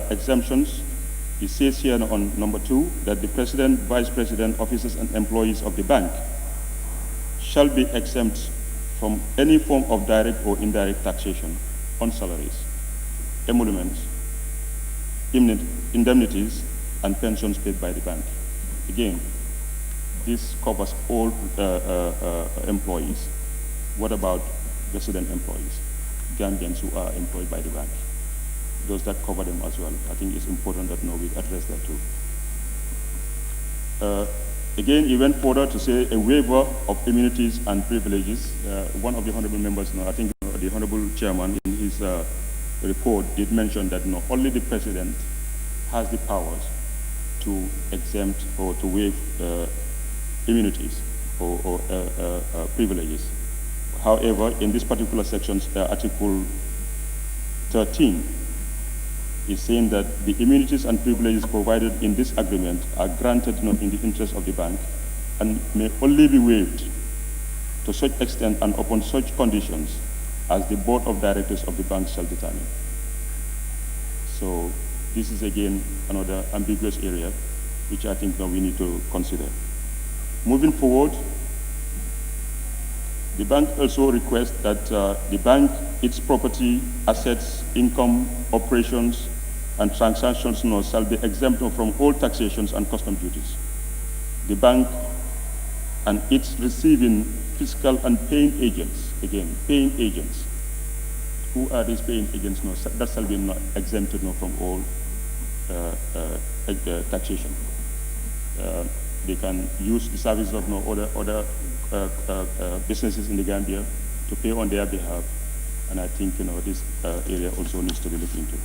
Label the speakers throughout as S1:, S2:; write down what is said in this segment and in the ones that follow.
S1: exemptions, it says here on number 2 that the president, vice president, officers, and employees of the bank shall be exempt from any form of direct or indirect taxation on salaries, emoluments, indemnities, and pensions paid by the bank. Again, this covers all employees. What about resident employees, Gambians who are employed by the bank? Does that cover them as well? I think it's important that we address that too. Again, he went further to say a waiver of immunities and privileges. One of the honorable members, I think the honorable chairman in his report did mention that only the president has the powers to exempt or to waive immunities or privileges. However, in this particular section, Article 13, is saying that the immunities and privileges provided in this agreement are granted in the interest of the bank and may only be waived to such extent and upon such conditions as the board of directors of the bank shall determine. So this is again another ambiguous area which I think we need to consider. Moving forward, the bank also requests that the bank, its property, assets, income, operations, and transactions shall be exempt from all taxations and custom duties. The bank and its receiving fiscal and paying agents, again, paying agents. Who are these paying agents? That shall be exempted from all taxation. They can use the services of other businesses in the Gambia to pay on their behalf, and I think this area also needs to be looked into.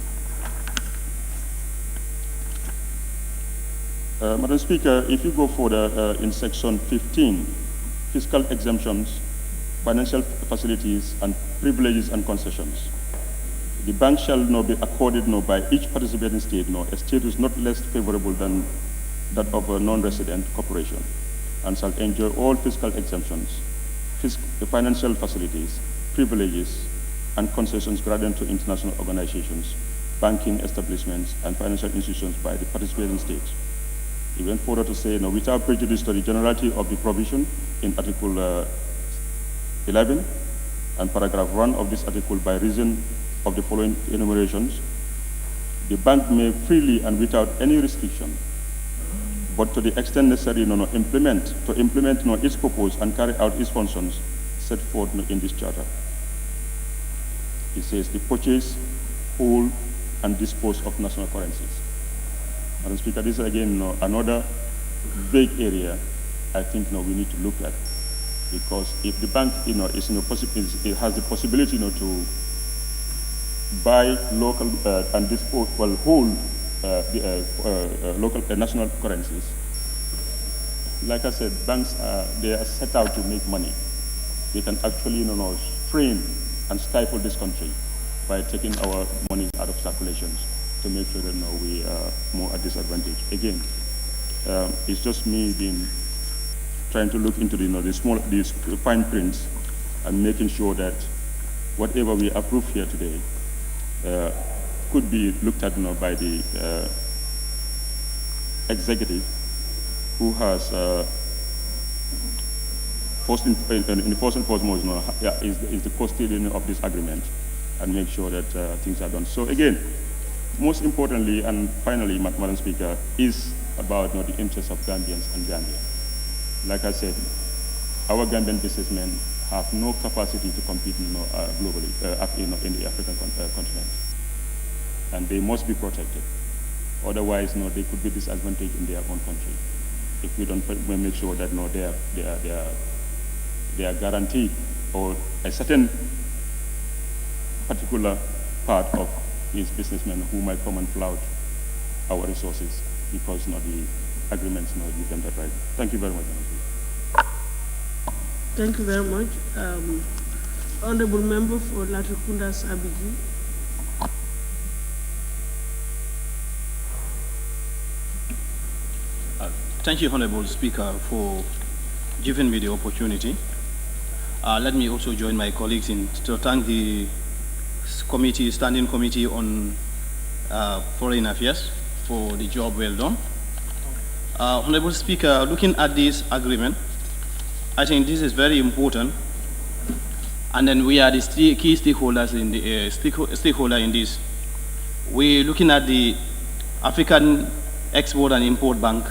S1: Madam Speaker, if you go further in section 15, fiscal exemptions, financial facilities, and privileges and concessions, the bank shall be accorded by each participating state a status not less favorable than that of a non-resident corporation, and shall enjoy all fiscal exemptions, financial facilities, privileges, and concessions granted to international organizations, banking establishments, and financial institutions by the participating states. He went further to say, without prejudice to the generality of the provision in Article 11 and paragraph 1 of this article, by reason of the following enumerations, the bank may freely and without any restriction, but to the extent necessary, implement its purpose and carry out its functions set forth in this charter. It says the purchase, hold, and dispose of national currencies. Madam Speaker, this is again another vague area I think we need to look at, because if the bank it has the possibility to buy local and dispose, hold local national currencies. Like I said, banks they are set out to make money. They can actually strain and stifle this country by taking our money out of circulations to make sure that we are more at disadvantage. Again, it's just me trying to look into these fine prints and making sure that whatever we approve here today could be looked at by the executive, who has first and foremost is the custodian of this agreement, and make sure that things are done. So again, most importantly and finally, Madam Speaker, is about the interests of Gambians and Gambia. Like I said, our Gambian businessmen have no capacity to compete globally in the African continent, and they must be protected. Otherwise, they could be disadvantaged in their own country if we don't make sure that they are guaranteed, or a certain particular part of these businessmen who might come and flout our resources because the agreements give them that right. Thank you very much.
S2: Thank you very much. Honorable Member for Latrikunda Sabiji.
S3: Thank you, Honorable Speaker, for giving me the opportunity. Let me also join my colleagues to thank the Standing Committee on Foreign Affairs for the job well done. Honorable Speaker, looking at this agreement, I think this is very important. And then we are the key stakeholders in the stakeholder in this. We're looking at the African Export and Import Bank,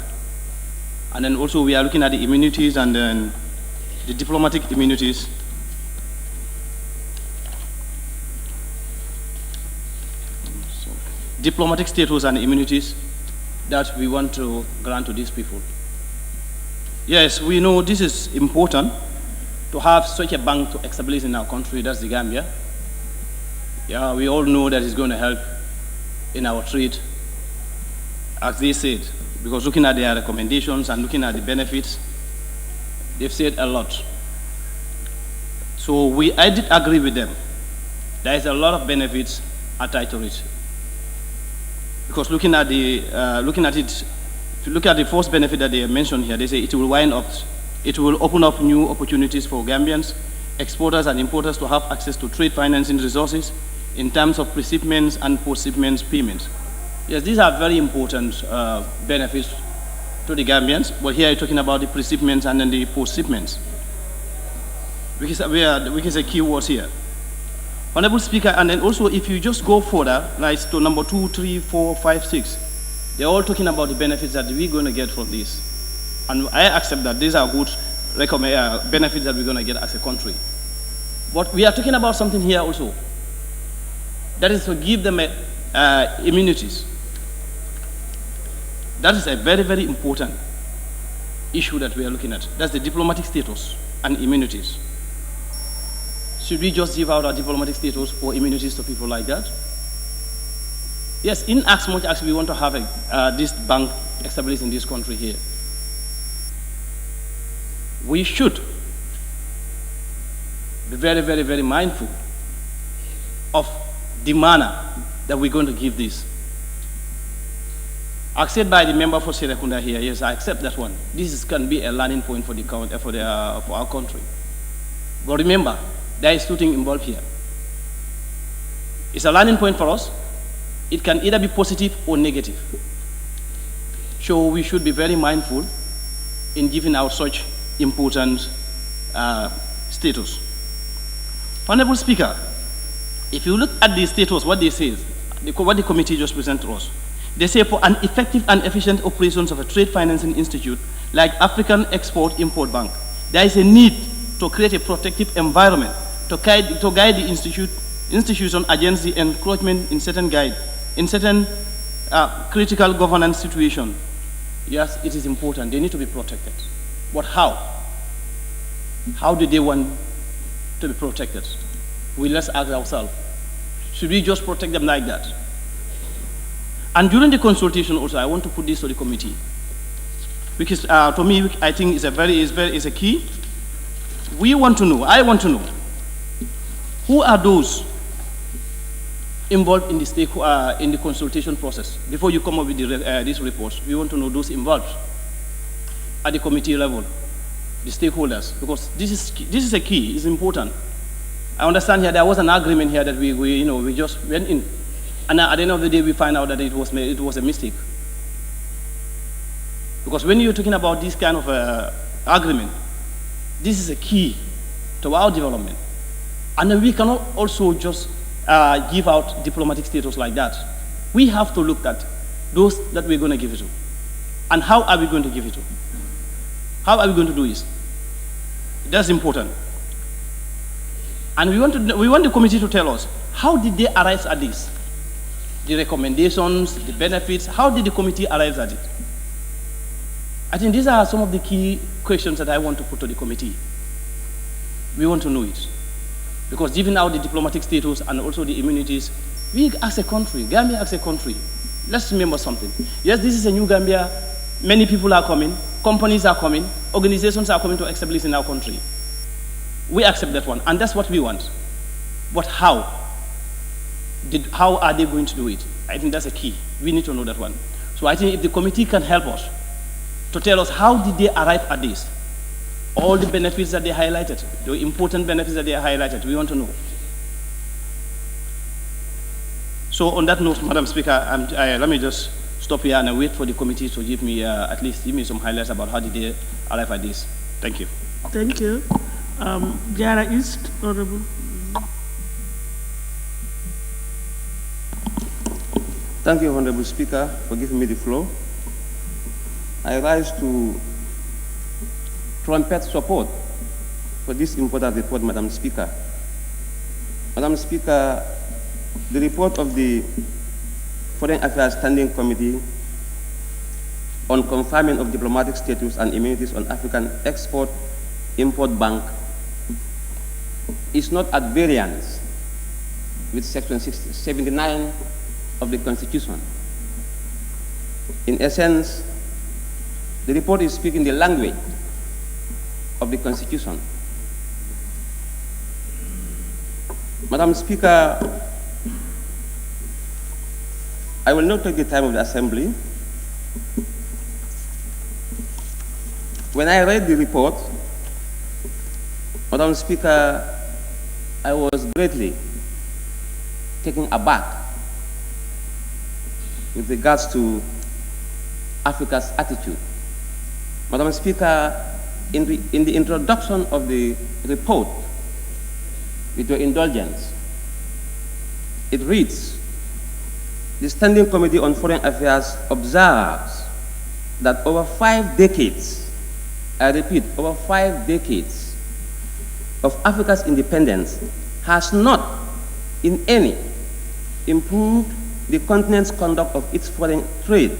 S3: and then also we are looking at the immunities and then the diplomatic immunities. Diplomatic status and immunities that we want to grant to these people. Yes, we know this is important to have such a bank to establish in our country, that's the Gambia. Yeah, we all know that it's going to help in our trade, as they said, because looking at their recommendations and looking at the benefits, they've said a lot. So I did agree with them. There is a lot of benefits attached to it. Because looking at it, if you look at the first benefit that they mentioned here, they say it will open up new opportunities for Gambians, exporters and importers to have access to trade financing resources in terms of pre-shipments and post-shipments payments. Yes, these are very important benefits to the Gambians, but here you're talking about the pre-shipments and then the post-shipments, which is a key word here. Honorable Speaker, and then also if you just go further, like to number 2, 3, 4, 5, 6, they're all talking about the benefits that we're going to get from this. And I accept that these are good benefits that we're going to get as a country. But we are talking about something here also. That is to give them immunities. That is a very, very important issue that we are looking at. That's the diplomatic status and immunities. Should we just give out our diplomatic status or immunities to people like that? Yes, in as much as we want to have this bank established in this country here, we should be very, very, very mindful of the manner that we're going to give this. Accepted by the member for Serekunda here, yes, I accept that one. This can be a learning point for our country. But remember, there is 2 things involved here. It's a learning point for us. It can either be positive or negative. So we should be very mindful in giving out such important status. Honorable Speaker, if you look at the status, what they say, what the committee just presented to us, they say for an effective and efficient operations of a trade financing institute like African Export-Import Bank, there is a need to create a protective environment to guide the institution against the encroachment in certain critical governance situation. Yes, it is important. They need to be protected. But how? How do they want to be protected? Let's ask ourselves. Should we just protect them like that? And during the consultation also, I want to put this to the committee, because to me, I think is a key. I want to know, who are those involved in the consultation process? Before you come up with these reports, we want to know those involved at the committee level, the stakeholders, because this is a key. It's important. I understand here there was an agreement here that we just went in, and at the end of the day we find out that it was a mistake. Because when you're talking about this kind of agreement, this is a key to our development. And then we cannot also just give out diplomatic status like that. We have to look at those that we're going to give it to. And how are we going to give it to? How are we going to do this? That's important. And we want the committee to tell us, how did they arrive at this? The recommendations, the benefits, how did the committee arrive at it? I think these are some of the key questions that I want to put to the committee. We want to know it. Because giving out the diplomatic status and also the immunities, we as a country, Gambia as a country, let's remember something. Yes, this is a new Gambia. Many people are coming, companies are coming, organizations are coming to establish in our country. We accept that one, and that's what we want. But how? How are they going to do it? I think that's a key. We need to know that one. So I think if the committee can help us to tell us how did they arrive at this, all the benefits that they highlighted, the important benefits that they highlighted, we want to know. So on that note, Madam Speaker, let me just stop here and wait for the committee to give me at least give me some highlights about how did they arrive at this. Thank you.
S2: Thank you. Jara East, Honorable.
S4: Thank you, Honorable Speaker, for giving me the floor. I rise to trumpet support for this important report, Madam Speaker. Madam Speaker, the report of the Foreign Affairs Standing Committee on conferment of diplomatic status and immunities on African Export-Import Bank is not at variance with Section 79 of the Constitution. In essence, the report is speaking the language of the Constitution. Madam Speaker, I will not take the time of the Assembly. When I read the report, Madam Speaker, I was greatly taken aback with regards to Africa's attitude. Madam Speaker, in the introduction of the report, with your indulgence, it reads, the Standing Committee on Foreign Affairs observes that over 5 decades, I repeat, over 5 decades of Africa's independence has not in any improved the continent's conduct of its foreign trade.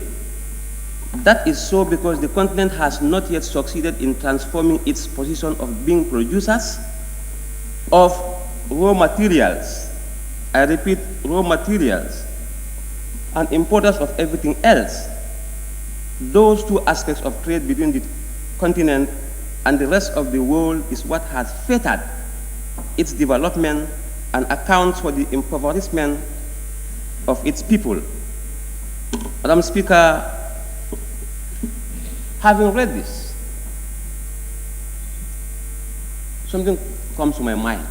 S4: That is so because the continent has not yet succeeded in transforming its position of being producers of raw materials, I repeat, raw materials, and importers of everything else. Those two aspects of trade between the continent and the rest of the world is what has fettered its development and accounts for the impoverishment of its people. Madam Speaker, having read this, something comes to my mind.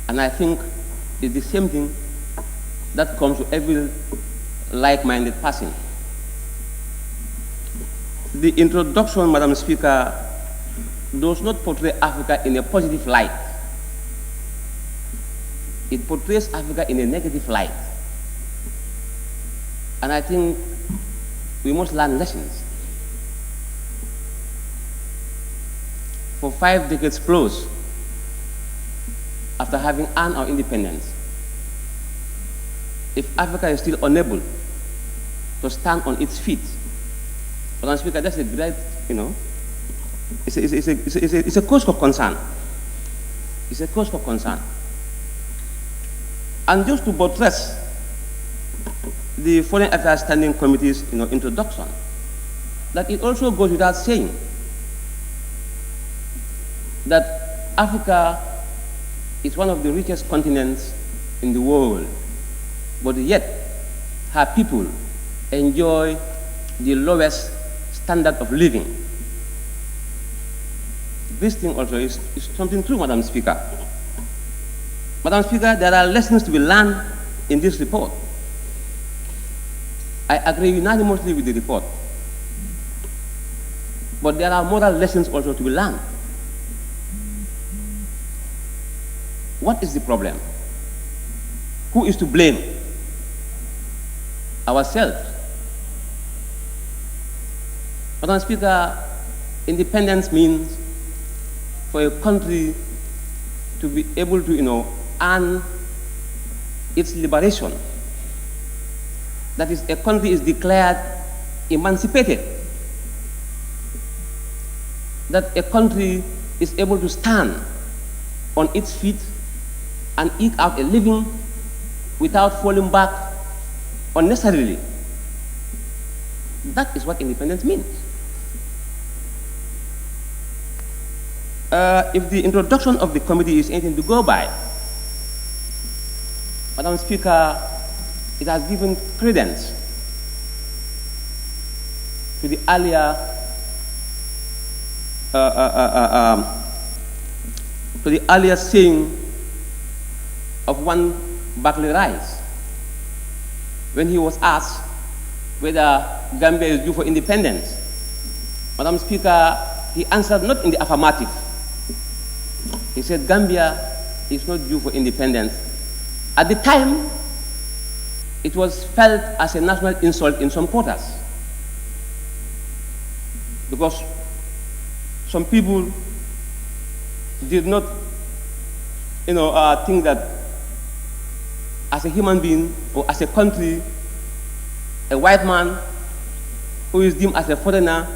S4: And I think it's the same thing that comes to every like-minded person. The introduction, Madam Speaker, does not portray Africa in a positive light. It portrays Africa in a negative light. And I think we must learn lessons. For 5 decades plus, after having earned our independence, if Africa is still unable to stand on its feet, Madam Speaker, that's a great, it's a cause for concern. It's a cause for concern. And just to buttress the Foreign Affairs Standing Committee's introduction, that it also goes without saying that Africa is one of the richest continents in the world, but yet her people enjoy the lowest standard of living. This thing also is something true, Madam Speaker. Madam Speaker, there are lessons to be learned in this report. I agree unanimously with the report. But there are moral lessons also to be learned. What is the problem? Who is to blame? Ourselves. Madam Speaker, independence means for a country to be able to, earn its liberation. That is, a country is declared emancipated. That a country is able to stand on its feet and eke out a living without falling back unnecessarily. That is what independence means. If the introduction of the committee is anything to go by, Madam Speaker, it has given credence to the earlier saying of one Barclay Rice, when he was asked whether Gambia is due for independence. Madam Speaker, he answered not in the affirmative. He said Gambia is not due for independence. At the time, it was felt as a national insult in some quarters, because some people did not, think that as a human being or as a country, a white man who is deemed as a foreigner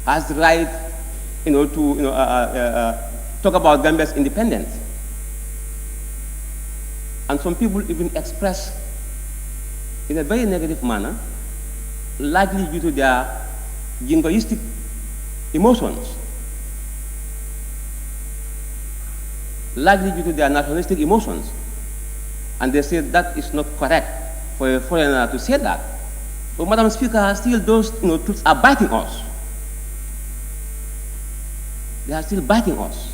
S4: has the right, to talk about Gambia's independence. And some people even express in a very negative manner, largely due to their jingoistic emotions, largely due to their nationalistic emotions. And they say that is not correct for a foreigner to say that. But Madam Speaker, still those truths are biting us. They are still biting us.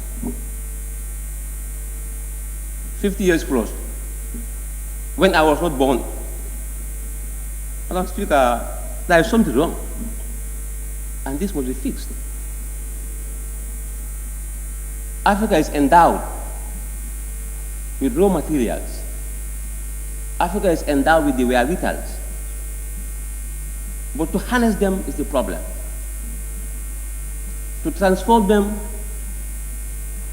S4: 50 years plus, when I was not born, Madam Speaker, there is something wrong, and this must be fixed. Africa is endowed with raw materials. Africa is endowed with the wherewithals. But to harness them is the problem. To transform them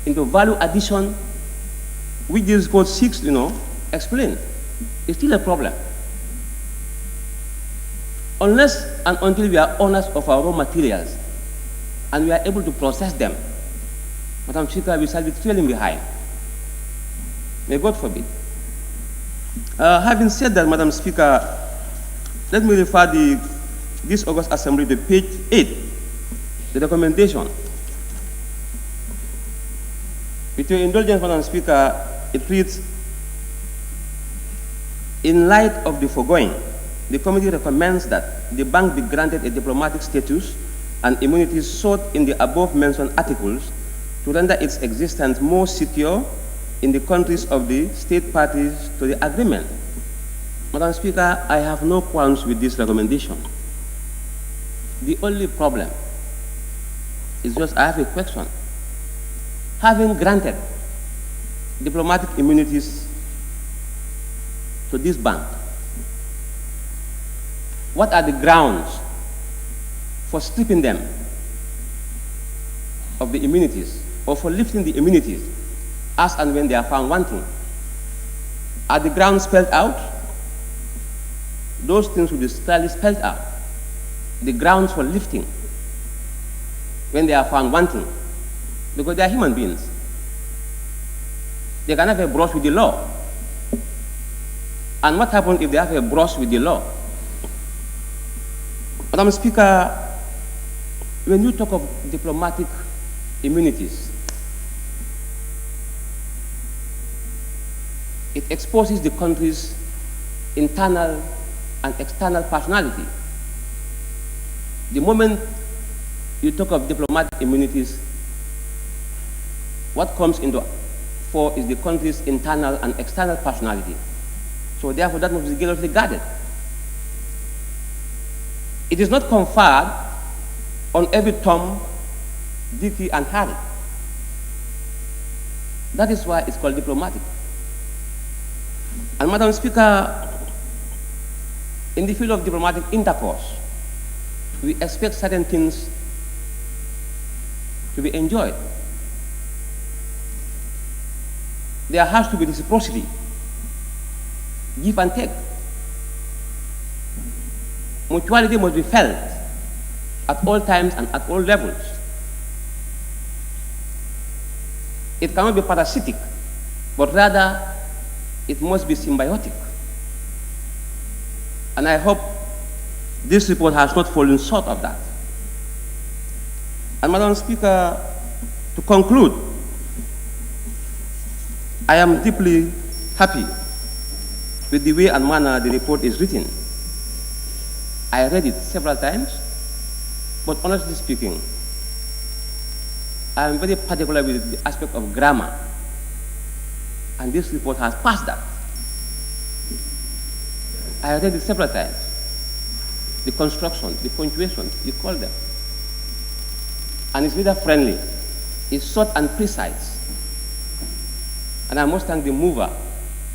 S4: into value addition, which this code seeks, explain, is still a problem. Unless and until we are owners of our raw materials and we are able to process them, Madam Speaker, we shall be trailing behind. May God forbid. Having said that, Madam Speaker, let me refer this August Assembly to page 8, the recommendation. With your indulgence, Madam Speaker, it reads, in light of the foregoing, the committee recommends that the bank be granted a diplomatic status and immunities sought in the above-mentioned articles to render its existence more secure in the countries of the state parties to the agreement. Madam Speaker, I have no qualms with this recommendation. The only problem is just I have a question. Having granted diplomatic immunities to this bank, what are the grounds for stripping them of the immunities or for lifting the immunities as and when they are found wanting? Are the grounds spelled out? Those things will be clearly spelled out. The grounds for lifting when they are found wanting, because they are human beings. They can have a brush with the law. And what happens if they have a brush with the law? Madam Speaker, when you talk of diplomatic immunities, it exposes the country's internal and external personality. The moment you talk of diplomatic immunities, what comes into for is the country's internal and external personality. So therefore, that must be carefully guarded. It is not conferred on every Tom, Dicky, and Harry. That is why it's called diplomatic. And Madam Speaker, in the field of diplomatic intercourse, we expect certain things to be enjoyed. There has to be reciprocity, give and take. Mutuality must be felt at all times and at all levels. It cannot be parasitic, but rather it must be symbiotic. And I hope this report has not fallen short of that. And Madam Speaker, to conclude, I am deeply happy with the way and manner the report is written. I read it several times, but honestly speaking, I am very particular with the aspect of grammar, and this report has passed that. I read it several times. The construction, the punctuation, you call them. And it's reader friendly. It's short and precise. And I must thank the mover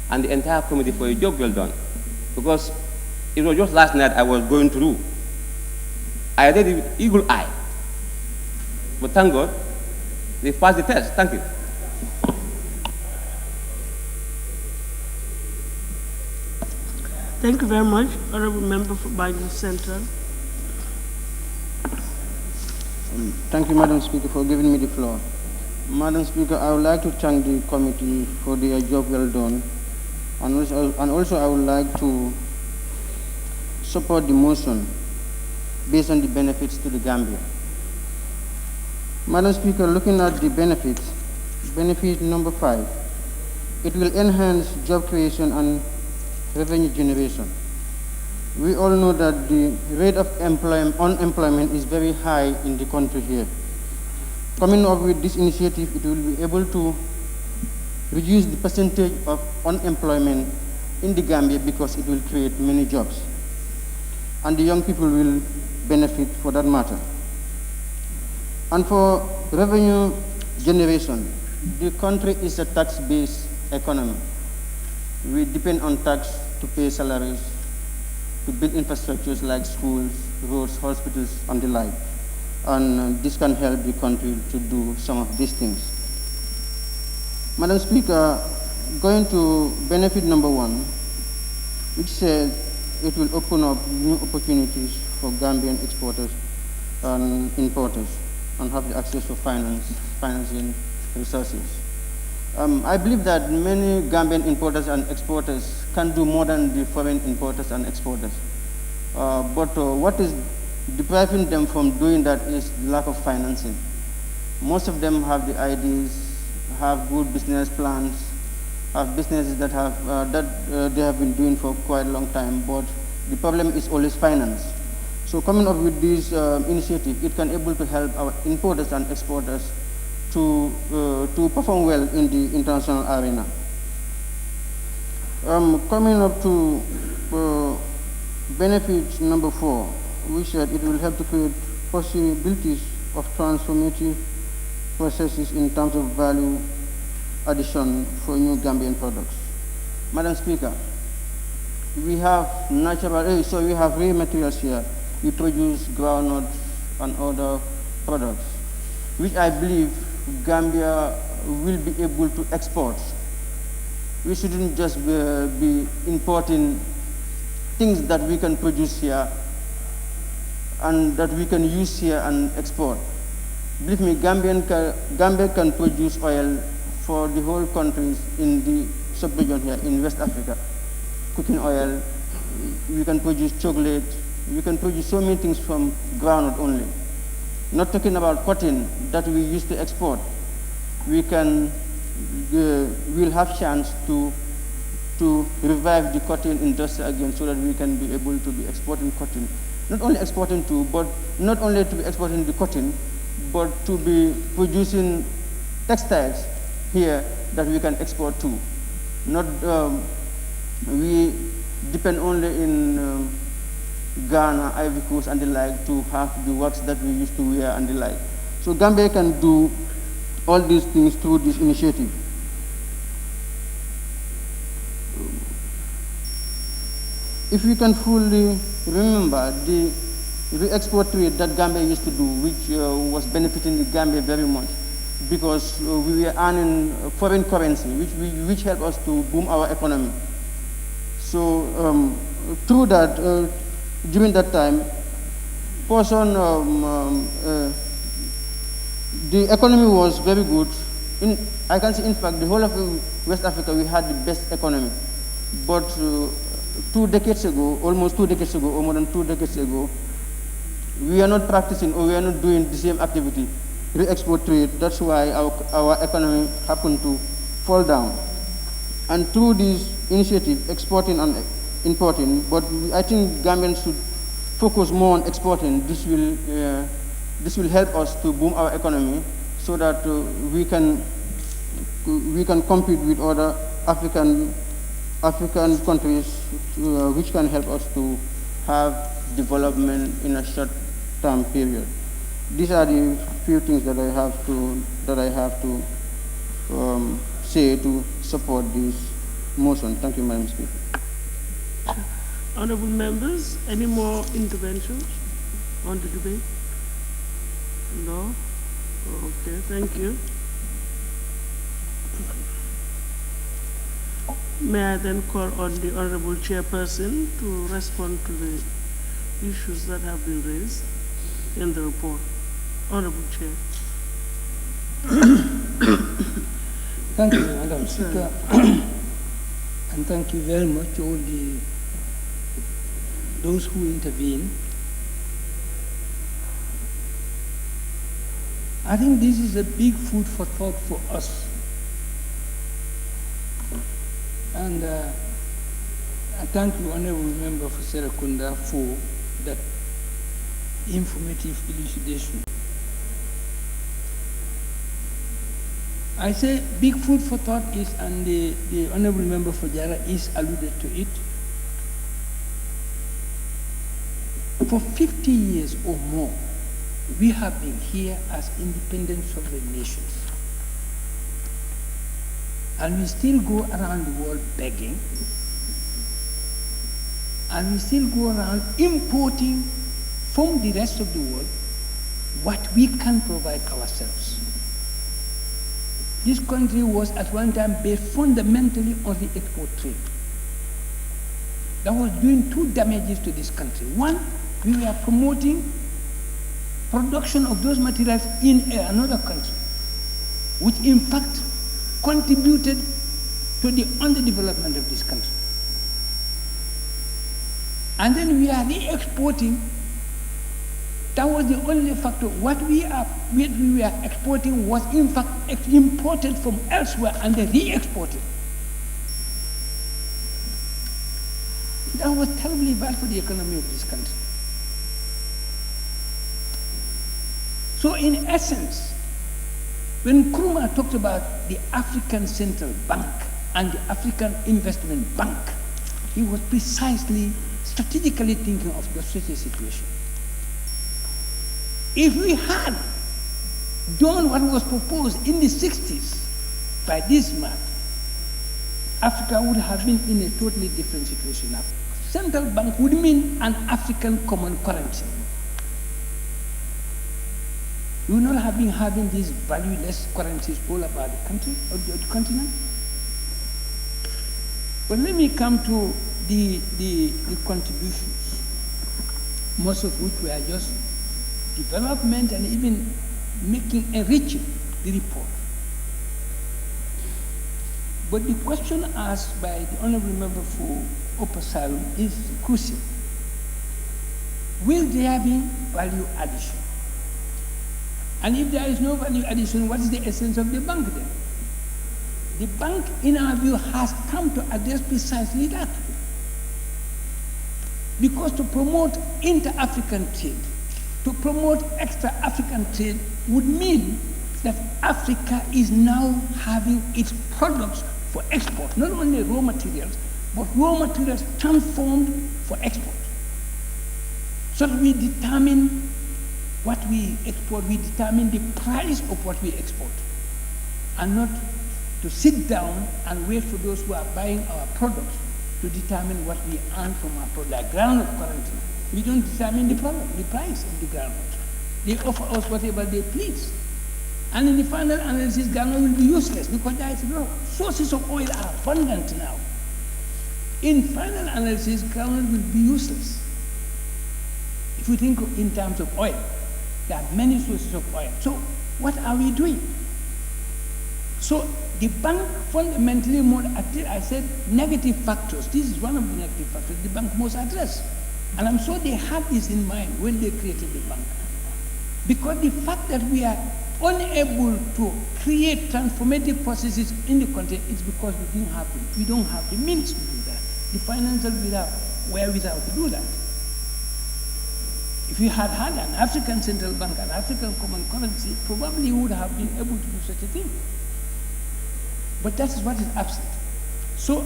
S4: and the entire committee for a job well done. Because it was just last night I was going through. I read it with eagle eye. But thank God, they passed the test. Thank you.
S2: Thank you very much, Honorable Member for Banjul Central.
S5: Thank you, Madam Speaker, for giving me the floor. Madam Speaker, I would like to thank the committee for their job well done. And also I would like to support the motion based on the benefits to the Gambia. Madam Speaker, looking at the benefits, benefit number 5, it will enhance job creation and revenue generation. We all know that the rate of unemployment is very high in the country here. Coming up with this initiative, it will be able to reduce the percentage of unemployment in the Gambia because it will create many jobs. And the young people will benefit for that matter. And for revenue generation, the country is a tax-based economy. We depend on tax to pay salaries, to build infrastructures like schools, roads, hospitals, and the like. And this can help the country to do some of these things. Madam Speaker, going to benefit number 1, which says it will open up new opportunities for Gambian exporters and importers and have the access to financing resources. I believe that many Gambian importers and exporters can do more than the foreign importers and exporters. But what is depriving them from doing that is lack of financing. Most of them have the ideas, have good business plans, have businesses that they have been doing for quite a long time, but the problem is always finance. So coming up with this initiative, it can able to help our importers and exporters to perform well in the international arena. Coming up to benefit number 4, we said it will help to create possibilities of transformative processes in terms of value addition for new Gambian products. Madam Speaker, we have we have raw materials here. We produce groundnuts and other products, which I believe Gambia will be able to export. We shouldn't just be importing things that we can produce here and that we can use here and export. Believe me, Gambia can produce oil for the whole countries in the sub-region here in West Africa. Cooking oil, we can produce chocolate, we can produce so many things from groundnut only. Not talking about cotton that we used to export. We'll have chance to revive the cotton industry again so that we can be able to be exporting cotton. Not only exporting not only to be exporting the cotton, but to be producing textiles here that we can export to. Not we depend only in Ghana, Ivory Coast, and the like to have the works that we used to wear and the like. So Gambia can do all these things through this initiative. If we can fully remember the re-export trade that Gambia used to do, which was benefiting the Gambia very much, because we were earning foreign currency, which helped us to boom our economy. So through that, during that time, the economy was very good. I can say, in fact, the whole of West Africa, we had the best economy. But 2 decades ago, almost 2 decades ago, or more than 2 decades ago, we are not practicing or we are not doing the same activity, re-export trade. That's why our economy happened to fall down. And through this initiative, exporting and importing, but I think Gambians should focus more on exporting. This will help us to boom our economy so that we can compete with other African countries which can help us to have development in a short-term period. These are the few things that I have to say to support this motion. Thank you, Madam Speaker.
S2: Honorable members, any more interventions on the debate? No? Okay, thank you. May I then call on the Honorable Chairperson to respond to the issues that have been raised in the report. Honorable Chair.
S6: Thank you, Madam Speaker. And thank you very much all those who intervene. I think this is a big food for thought for us. And I thank you, Honorable Member for Serakunda, for that informative elucidation. I say big food for thought is, and the Honorable Member for Jara is alluded to it. For 50 years or more, we have been here as independent sovereign nations. And we still go around the world begging. And we still go around importing from the rest of the world what we can provide ourselves. This country was at one time based fundamentally on the export trade. That was doing two damages to this country. One, we were promoting production of those materials in another country, which in fact contributed to the underdevelopment of this country. And then we are re-exporting. That was the only factor. What we were exporting was in fact imported from elsewhere and then re-exported. That was terribly bad for the economy of this country. So in essence, when Nkrumah talked about the African Central Bank and the African Investment Bank, he was precisely strategically thinking of such a situation. If we had done what was proposed in the 60s by this man, Africa would have been in a totally different situation now. Central bank would mean an African common currency. We would not have been having these valueless currencies all about the country or the continent. But let me come to the contributions, most of which were just development and even enriching the report. But the question asked by the Honorable Member for Upper Salem is crucial. Will there be value addition? And if there is no value addition, what is the essence of the bank then? The bank, in our view, has come to address precisely that. Because to promote inter-African trade, to promote extra-African trade would mean that Africa is now having its products for export, not only raw materials, but raw materials transformed for export. So that we determine what we export, we determine the price of what we export, and not to sit down and wait for those who are buying our products to determine what we earn from our product. Like groundnut currently, we don't determine the product, the price of the groundnut. They offer us whatever they please. And in the final analysis, groundnut will be useless because there is no sources of oil are abundant now. In final analysis, groundnut will be useless. If we think in terms of oil, there are many sources of oil. So what are we doing? So the bank fundamentally, I said negative factors. This is one of the negative factors the bank must address. And I'm sure they had this in mind when they created the bank. Because the fact that we are unable to create transformative processes in the country is because we don't have the means to do that. The financial wherewithal to do that. If we had had an African central bank, an African common currency, probably we would have been able to do such a thing. But that is what is absent. So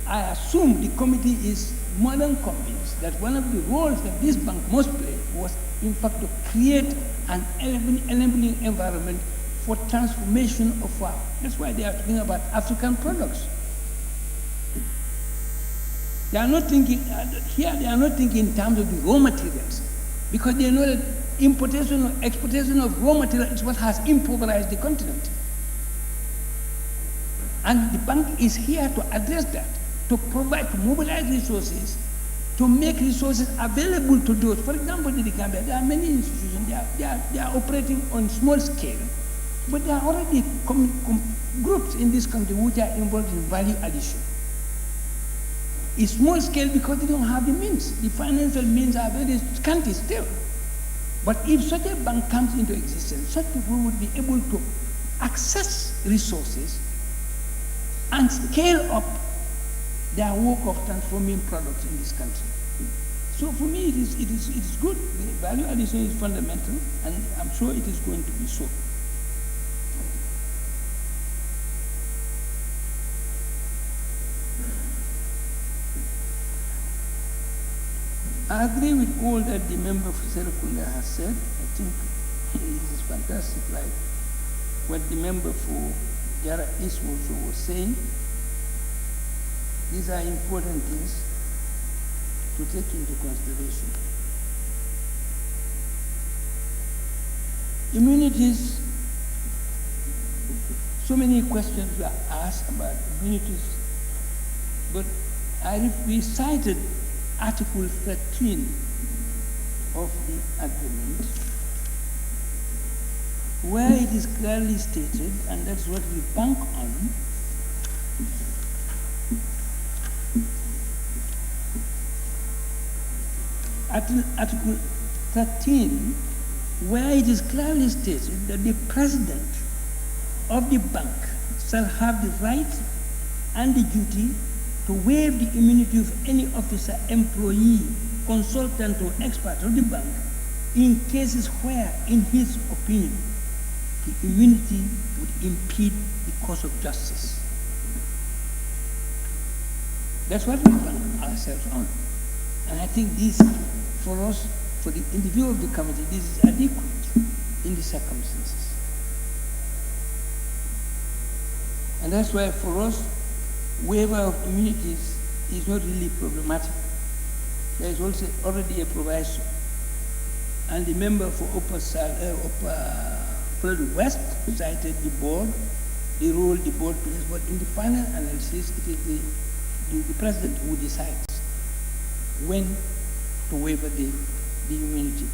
S6: I assume the committee is more than convinced that one of the roles that this bank must play was, in fact, to create an enabling environment for transformation of our, that's why they are talking about African products. They are not thinking, here they are not thinking in terms of the raw materials, because they know that importation or exportation of raw material is what has impoverished the continent. And the bank is here to address that, to provide, to mobilize resources, to make resources available to those. For example, in the Gambia, there are many institutions, they are operating on small scale, but there are already groups in this country which are involved in value addition. It's small scale because they don't have the means. The financial means are very scanty still. But if such a bank comes into existence, such people would be able to access resources and scale up their work of transforming products in this country. So for me, it is good. The value addition is fundamental, and I'm sure it is going to be so. I agree with all that the member for Serekunda has said. I think it is fantastic, like what the member for Jara East also was saying. These are important things to take into consideration. Immunities, so many questions were asked about immunities, but we cited Article 13 of the agreement, where it is clearly stated, and that's what we bank on, Article 13, where it is clearly stated that the president of the bank shall have the right and the duty to waive the immunity of any officer, employee, consultant, or expert of the bank in cases where, in his opinion, the immunity would impede the course of justice. That's what we bank ourselves on. And I think this, for us, in the view of the committee, this is adequate in the circumstances. And that's why for us, waiver of immunities is not really problematic. There is also already a proviso. And the member for Upper Florida West cited the board, the role the board plays, but in the final analysis, it is the president who decides when to waiver the immunity.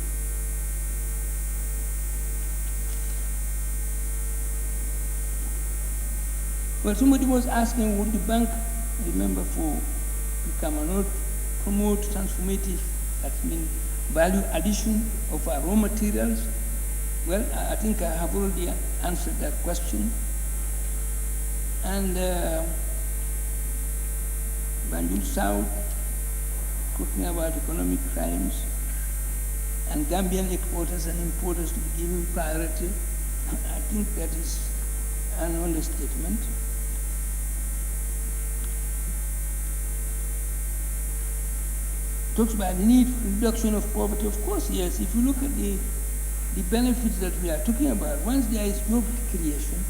S6: Well, somebody was asking, would the bank, the member for Picamano, promote transformative, that means value addition of our raw materials? Well, I think I have already answered that question. And Banjul South, talking about economic crimes, and Gambian exporters and importers to be given priority. I think that is an understatement. Talks about the need for reduction of poverty. Of course, yes, if you look at the benefits that we are talking about, once there is job creation,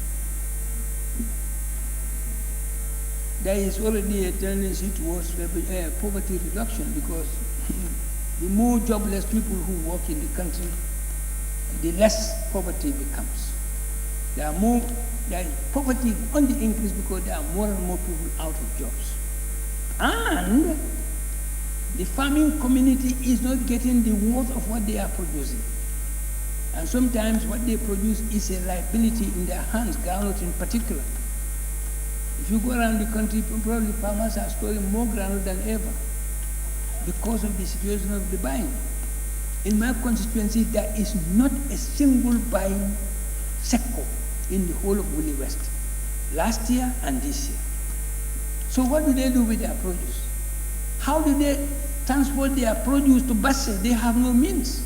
S6: there is already a tendency towards poverty reduction, because the more jobless people who work in the country, the less poverty becomes. There is poverty on the increase because there are more and more people out of jobs. And the farming community is not getting the worth of what they are producing. And sometimes what they produce is a liability in their hands, groundnut in particular. If you go around the country, probably farmers are storing more groundnut than ever because of the situation of the buying. In my constituency, there is not a single buying sector in the whole of Woolly West, last year and this year. So what do they do with their produce? How do they transport their produce to Basse? They have no means.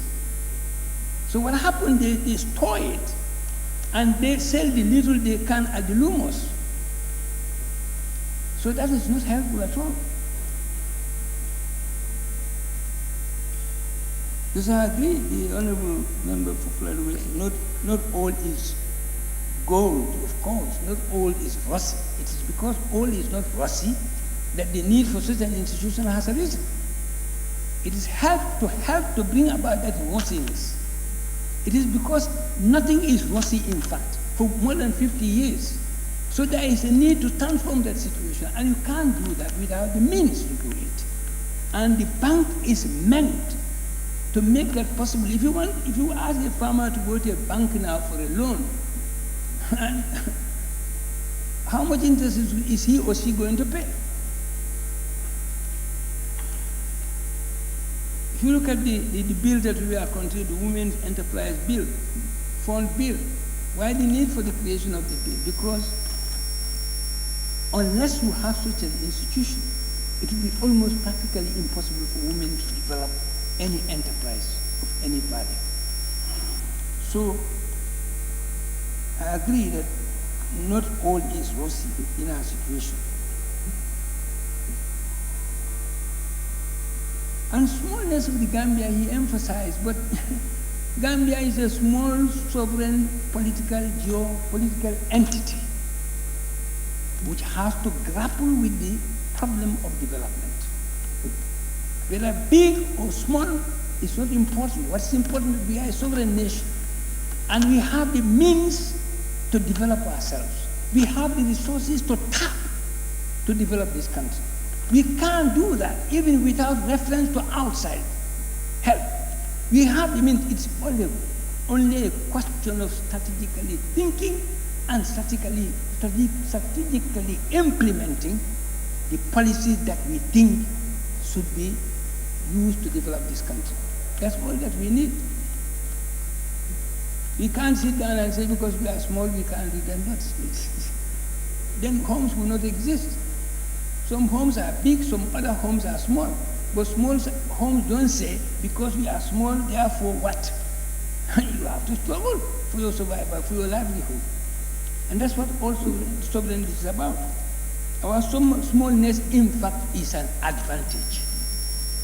S6: So what happened, they store it and they sell the little they can at the Lumos. So that is not helpful at all. Because I agree, the Honorable Member for Federation, not all is gold, of course, not all is rosy. It is because all is not rosy that the need for such an institution has arisen. It is help to bring about that rosiness. It is because nothing is rosy, in fact, for more than 50 years. So there is a need to transform that situation, and you can't do that without the means to do it. And the bank is meant to make that possible. If you ask a farmer to go to a bank now for a loan, how much interest is he or she going to pay? If you look at the bill that we are considering, the Women's Enterprise Bill, Fund Bill, why the need for the creation of the bill? Because unless you have such an institution, it will be almost practically impossible for women to develop any enterprise of any value. So I agree that not all is rosy in our situation. And smallness of the Gambia, he emphasized, but Gambia is a small, sovereign, political, geopolitical entity which has to grapple with the problem of development. Whether big or small is not important. What's important is we are a sovereign nation, and we have the means to develop ourselves. We have the resources to tap to develop this country. We can't do that even without reference to outside help. We have the means. It's only a question of strategically thinking and strategically implementing the policies that we think should be used to develop this country. That's all that we need. We can't sit down and say because we are small we can't do that. Then homes will not exist. Some homes are big, some other homes are small. But small homes don't say because we are small, therefore what? You have to struggle for your survival, for your livelihood. And that's what also sovereignty is about. Our smallness, in fact, is an advantage,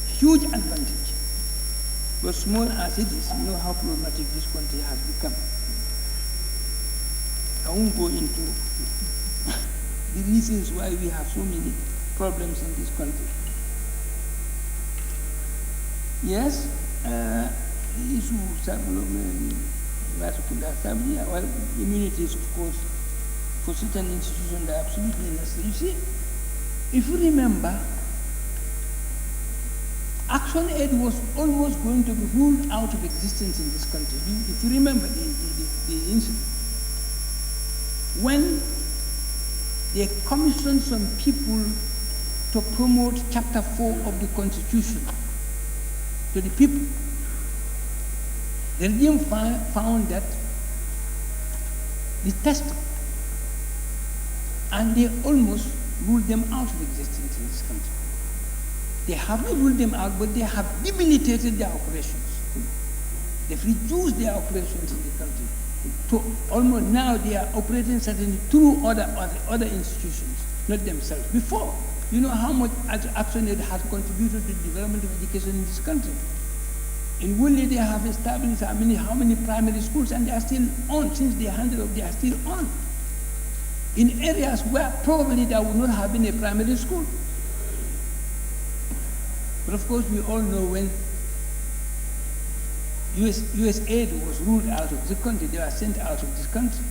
S6: huge advantage. But small as it is, you know how problematic this country has become. I won't go into the reasons why we have so many problems in this country. Yes, the issue well, immunities, of course, for certain institutions are absolutely necessary. You see, if you remember, Action Aid was almost going to be ruled out of existence in this country. If you remember the incident, when they commissioned some people to promote Chapter 4 of the Constitution to the people, the regime found that the test, and they almost ruled them out of existence in this country. They have not ruled them out, but they have debilitated their operations. They've reduced their operations in the country. To almost now they are operating certainly through other institutions, not themselves. Before, you know how much Action Aid has contributed to the development of education in this country. In Woodley, they have established how many primary schools, and they are still on. Since they handed over, they are still on. In areas where probably there would not have been a primary school. But of course, we all know when US aid was ruled out of the country, they were sent out of this country.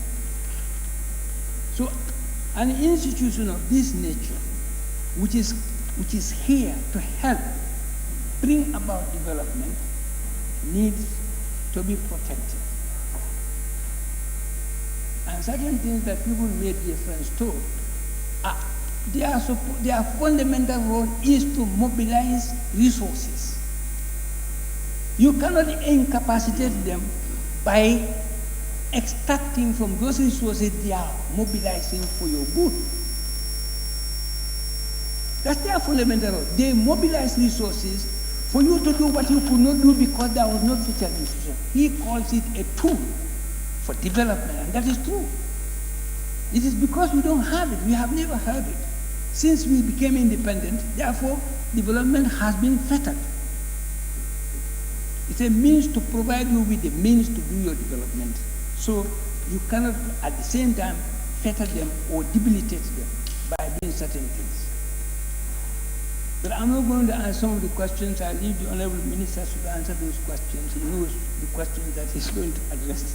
S6: So an institution of this nature, which is here to help bring about development, needs to be protected. And certain things that people made reference to, their fundamental role is to mobilize resources. You cannot incapacitate them by extracting from those resources they are mobilizing for your good. That's their fundamental role. They mobilize resources for you to do what you could not do because there was no such an institution. He calls it a tool for development, and that is true. It is because we don't have it. We have never had it. Since we became independent, therefore, development has been fettered. It's a means to provide you with the means to do your development. So you cannot, at the same time, fetter them or debilitate them by doing certain things. But I'm not going to answer some of the questions. I leave the Honorable Minister to answer those questions. He knows the questions that he's going to address.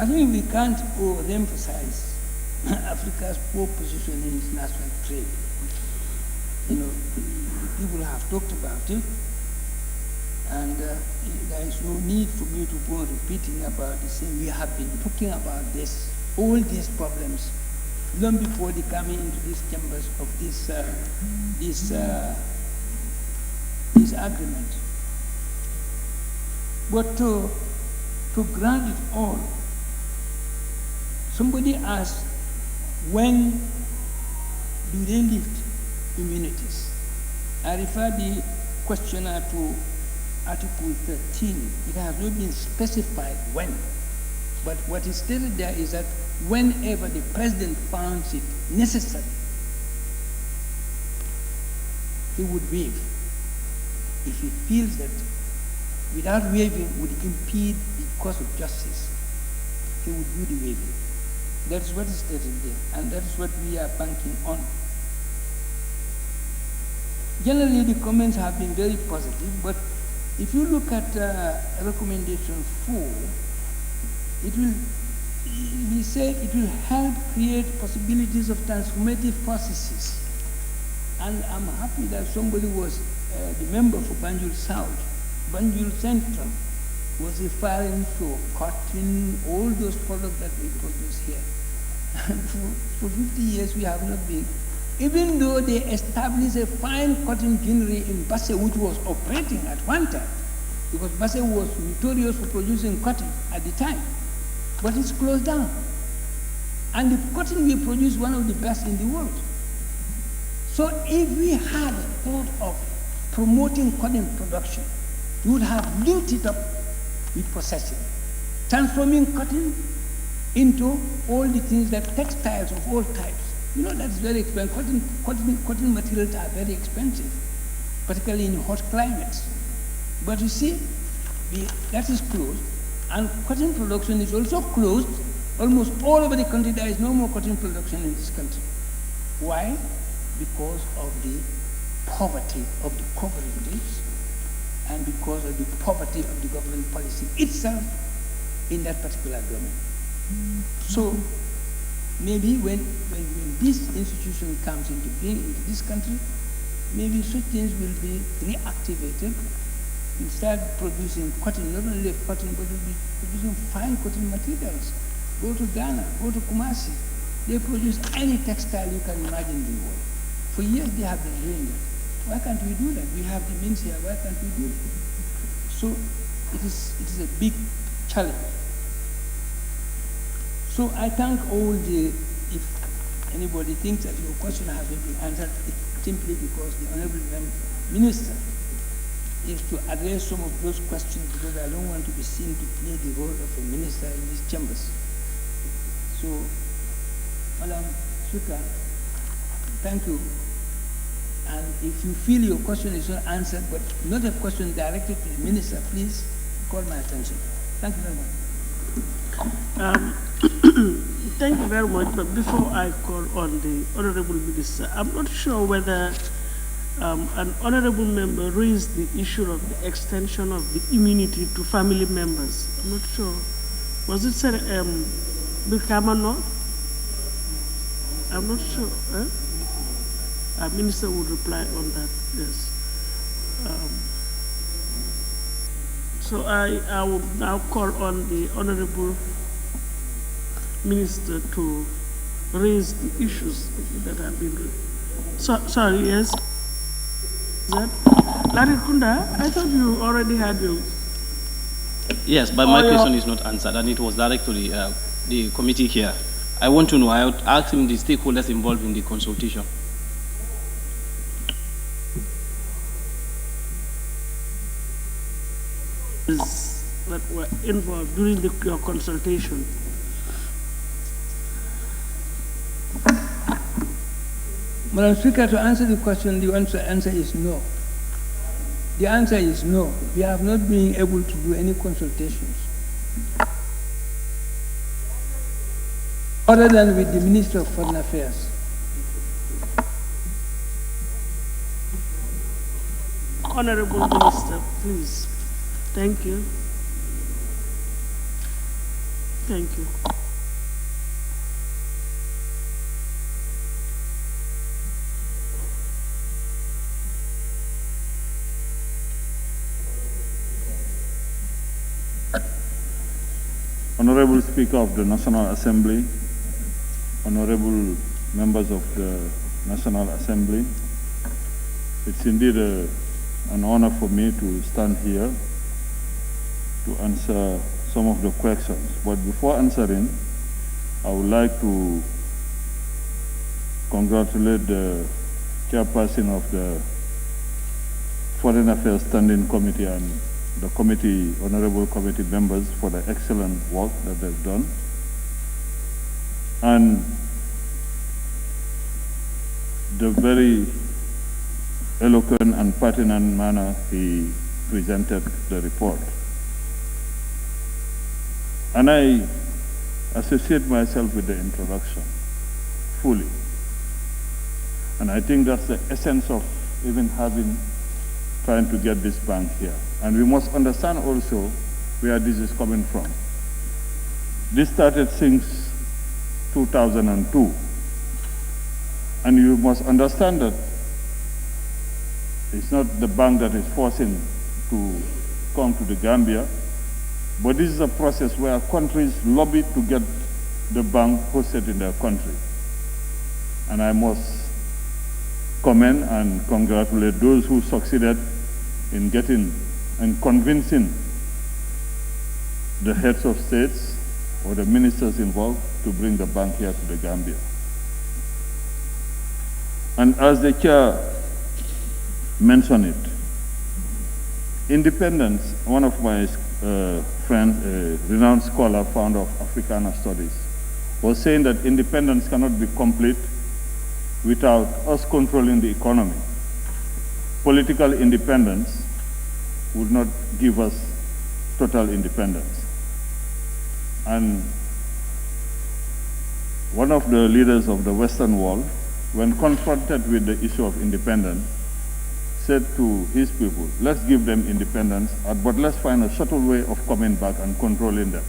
S6: I think we can't overemphasize Africa's poor position in international trade. You know, people have talked about it, and there is no need for me to go on repeating about the same. We have been talking about this, all these problems, long before they come into these chambers of this agreement. But to grant it all, somebody asked, when do they lift immunities? I refer the questioner to Article 13. It has not been specified when, but what is stated there is that whenever the president finds it necessary, he would waive. If he feels that without waiving would impede the course of justice, he would do the waiving. That is what is stated there, and that is what we are banking on. Generally, the comments have been very positive, but if you look at recommendation 4, it will, we say it will help create possibilities of transformative processes. And I'm happy that somebody was the member for Banjul South, Banjul Central, was referring to cotton, all those products that we produce here. And for 50 years we have not been, even though they established a fine cotton ginnery in Basse, which was operating at one time, because Basse was notorious for producing cotton at the time, but it's closed down. And the cotton we produce one of the best in the world. So if we had thought of promoting cotton production, we would have linked it up with processing, transforming cotton into all the things that textiles of all types. You know, that's very expensive. Cotton materials are very expensive, particularly in hot climates. But you see, that is closed, and cotton production is also closed. Almost all over the country, there is no more cotton production in this country. Why? Because of the poverty of the cooperatives and because of the poverty of the government policy itself in that particular domain. So maybe when this institution comes into being into this country, maybe such things will be reactivated. We'll start producing cotton, not only cotton, but we'll be producing fine cotton materials. Go to Ghana, go to Kumasi. They produce any textile you can imagine in the world. For years they have been doing it. Why can't we do that? We have the means here, why can't we do it? So it is a big challenge. So I thank all if anybody thinks that your question has not been answered, it's simply because the Honorable Minister is to address some of those questions, because I don't want to be seen to play the role of a minister in these chambers. So, Madam Speaker, thank you. And if you feel your question is not answered, but not a question directed to the minister, please call my attention. Thank you very much.
S2: Thank you very much. But before I call on the Honorable Minister, I'm not sure whether an honorable member raised the issue of the extension of the immunity to family members. I'm not sure. Was it said, Bilkamano? I'm not sure. Our minister would reply on that, yes. So I will now call on the Honorable Minister to raise the issues that have been raised. Sorry, yes? Larry Kunda, I thought you already had your...
S3: Yes, but my question is not answered, and it was directly the committee here. I want to know, I would ask him the stakeholders involved in the consultation.
S2: involved during your consultation?
S6: Madam Speaker, to answer the question, the answer is no. The answer is no. We have not been able to do any consultations other than with the Minister of Foreign Affairs.
S2: Honorable Minister, please. Thank you. Thank you.
S7: Honorable Speaker of the National Assembly, honorable members of the National Assembly, it's indeed an honor for me to stand here to answer some of the questions. But before answering, I would like to congratulate the chairperson of the Foreign Affairs Standing Committee and the committee, honorable committee members for the excellent work that they've done. And the very eloquent and pertinent manner he presented the report. And I associate myself with the introduction fully. And I think that's the essence of even trying to get this bank here. And we must understand also where this is coming from. This started since 2002. And you must understand that it's not the bank that is forcing to come to the Gambia, but this is a process where countries lobby to get the bank hosted in their country. And I must commend and congratulate those who succeeded in getting and convincing the heads of states or the ministers involved to bring the bank here to the Gambia. And as the chair mentioned it, independence, one of my friends, a renowned scholar, founder of Africana Studies, was saying that independence cannot be complete without us controlling the economy. Political independence would not give us total independence. And one of the leaders of the Western world, when confronted with the issue of independence, said to his people, let's give them independence, but let's find a subtle way of coming back and controlling them.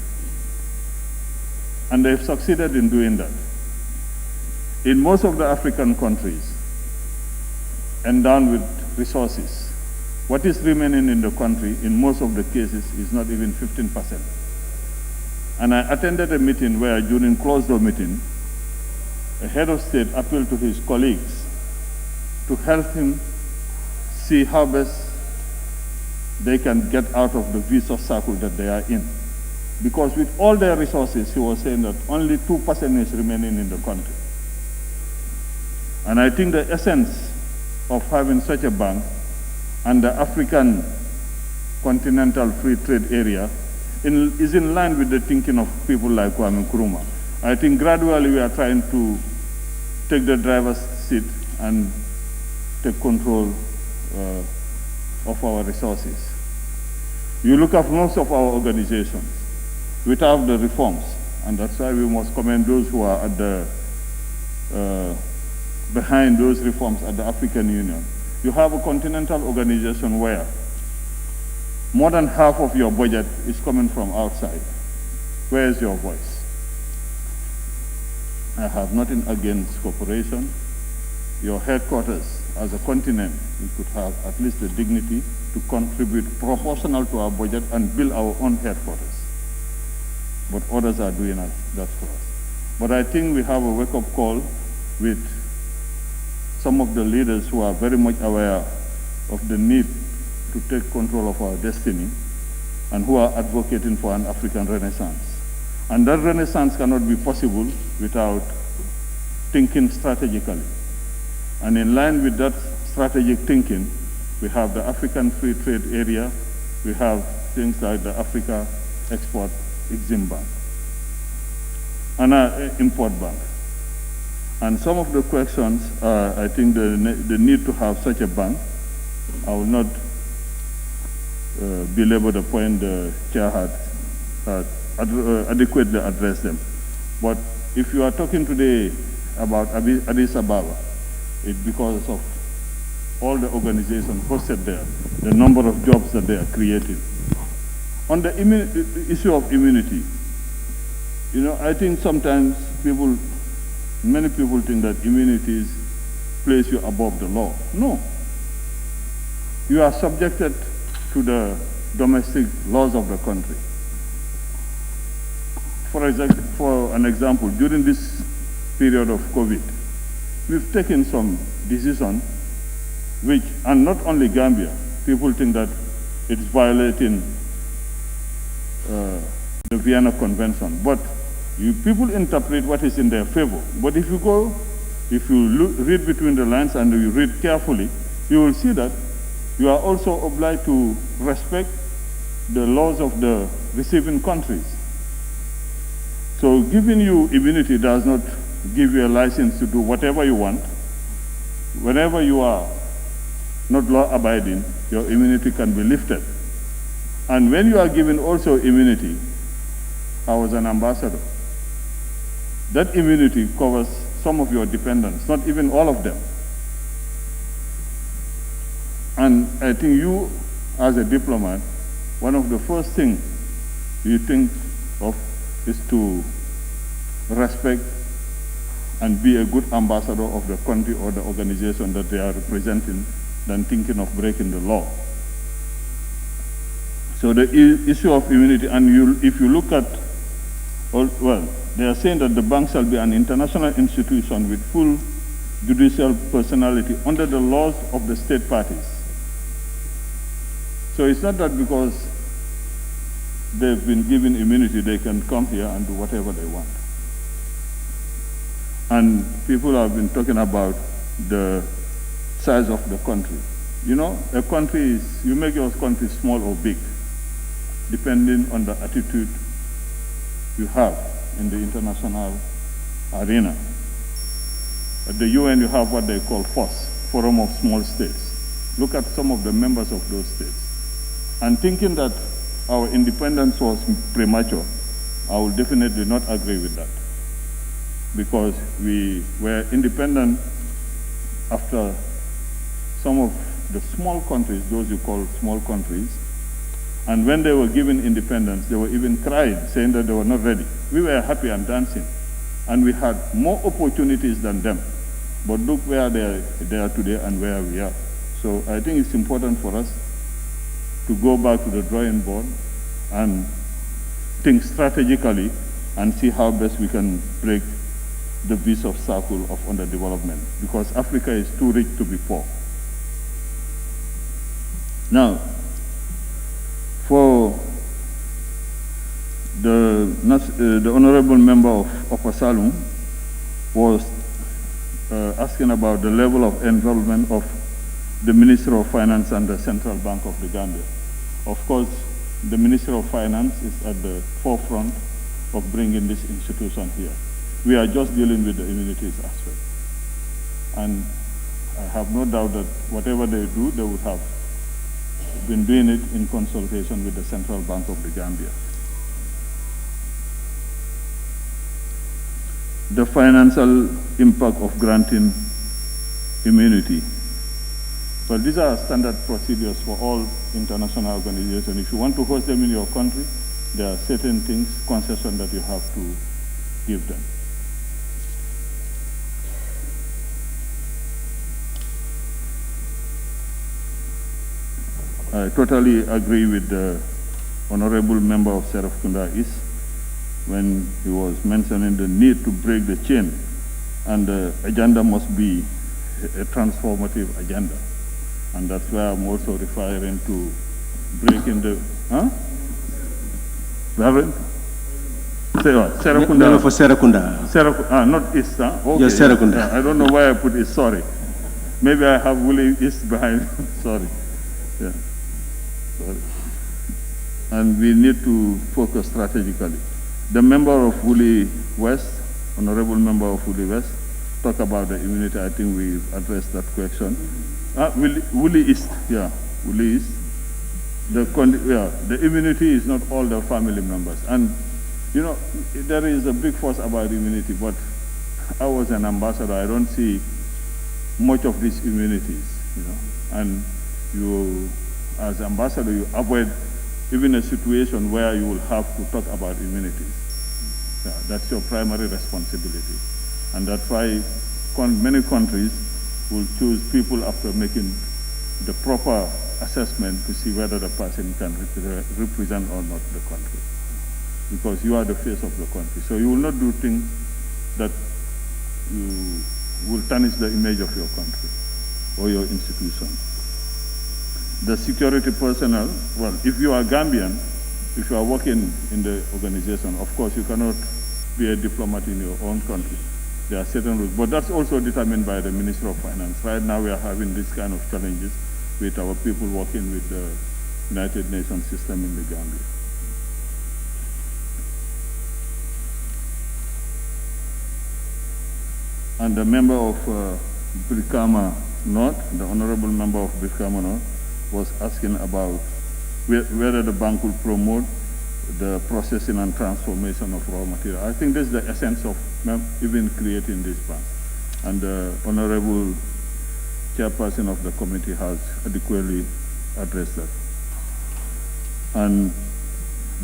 S7: And they've succeeded in doing that. In most of the African countries, endowed with resources, what is remaining in the country, in most of the cases, is not even 15%. And I attended a meeting where, during closed-door meeting, a head of state appealed to his colleagues to help him see how best they can get out of the vicious circle that they are in. Because with all their resources, he was saying that only 2% is remaining in the country. And I think the essence of having such a bank and the African continental free trade area is in line with the thinking of people like Kwame Nkrumah. I think gradually we are trying to take the driver's seat and take control of our resources. You look at most of our organizations without the reforms, and that's why we must commend those who are at the behind those reforms at the African Union. You have a continental organization where more than half of your budget is coming from outside. Where is your voice? I have nothing against cooperation. Your headquarters, as a continent, we could have at least the dignity to contribute proportional to our budget and build our own headquarters. But others are doing that for us. But I think we have a wake-up call with some of the leaders who are very much aware of the need to take control of our destiny and who are advocating for an African Renaissance. And that Renaissance cannot be possible without thinking strategically. And in line with that strategic thinking, we have the African Free Trade Area, we have things like the Africa Export Exim Bank, and Import Bank. And some of the questions, I think the need to have such a bank, I will not belabor the point the chair had adequately addressed them. But if you are talking today about Addis Ababa, it's because of all the organizations hosted there, the number of jobs that they are creating. On the issue of immunity, you know, I think sometimes many people think that immunity place you above the law. No. You are subjected to the domestic laws of the country. For an example, during this period of COVID, we've taken some decisions which, and not only Gambia, people think that it's violating the Vienna Convention, but people interpret what is in their favor. But if you read between the lines and you read carefully, you will see that you are also obliged to respect the laws of the receiving countries. So giving you immunity does not give you a license to do whatever you want. Whenever you are not law-abiding, your immunity can be lifted. And when you are given also immunity, I was an ambassador. That immunity covers some of your dependents, not even all of them. And I think you, as a diplomat, one of the first things you think of is to respect and be a good ambassador of the country or the organization that they are representing than thinking of breaking the law. So the issue of immunity, and if you look at, well, they are saying that the bank shall be an international institution with full judicial personality under the laws of the state parties. So it's not that because they've been given immunity, they can come here and do whatever they want. And people have been talking about the size of the country. You know, a country is, you make your country small or big, depending on the attitude you have in the international arena. At the UN, you have what they call FOSS, Forum of Small States. Look at some of the members of those states. And thinking that our independence was premature, I will definitely not agree with that. Because we were independent after some of the small countries, those you call small countries, and when they were given independence, they were even crying, saying that they were not ready. We were happy and dancing, and we had more opportunities than them. But look where they are today and where we are. So I think it's important for us to go back to the drawing board and think strategically and see how best we can break the vicious circle of underdevelopment, because Africa is too rich to be poor. Now, for the honorable member of Upper Salum was asking about the level of involvement of the Minister of Finance and the Central Bank of the Gambia. Of course, the Minister of Finance is at the forefront of bringing this institution here. We are just dealing with the immunities aspect. And I have no doubt that whatever they do, they would have been doing it in consultation with the Central Bank of the Gambia. The financial impact of granting immunity. Well, these are standard procedures for all international organizations. If you want to host them in your country, there are certain things, concessions that you have to give them. I totally agree with the honorable member of Serafkunda East when he was mentioning the need to break the chain, and the agenda must be a transformative agenda. And that's why I'm also referring to breaking the, Reverend? Say what? Serakunda?
S8: No, for Serakunda.
S7: Not East, huh? Okay.
S8: Yes, Serakunda.
S7: Yeah, I don't know why I put East, sorry. Maybe I have Willie East behind, sorry. Yeah, sorry. and we need to focus strategically. The member of Woolly West, honorable member of Woolly West, talk about the immunity. I think we've addressed that question. Woolly East, yeah, Woolly East. The immunity is not all the family members. And, you know, there is a big fuss about immunity, but I was an ambassador. I don't see much of these immunities, you know. And you, as ambassador, you avoid even a situation where you will have to talk about immunities. Yeah, that's your primary responsibility. And that's why many countries will choose people after making the proper assessment to see whether the person can represent or not the country. Because you are the face of the country. So you will not do things that you will tarnish the image of your country or your institution. The security personnel, well, if you are Gambian, if you are working in the organization, of course you cannot be a diplomat in your own country. There are certain rules, but that's also determined by the Minister of Finance. Right now we are having this kind of challenges with our people working with the United Nations system in the Gambia. And the member of Brikama North, the honorable member of Brikama North, was asking about whether the bank will promote the processing and transformation of raw material. I think this is the essence of even creating this bank. And the honorable chairperson of the committee has adequately addressed that. And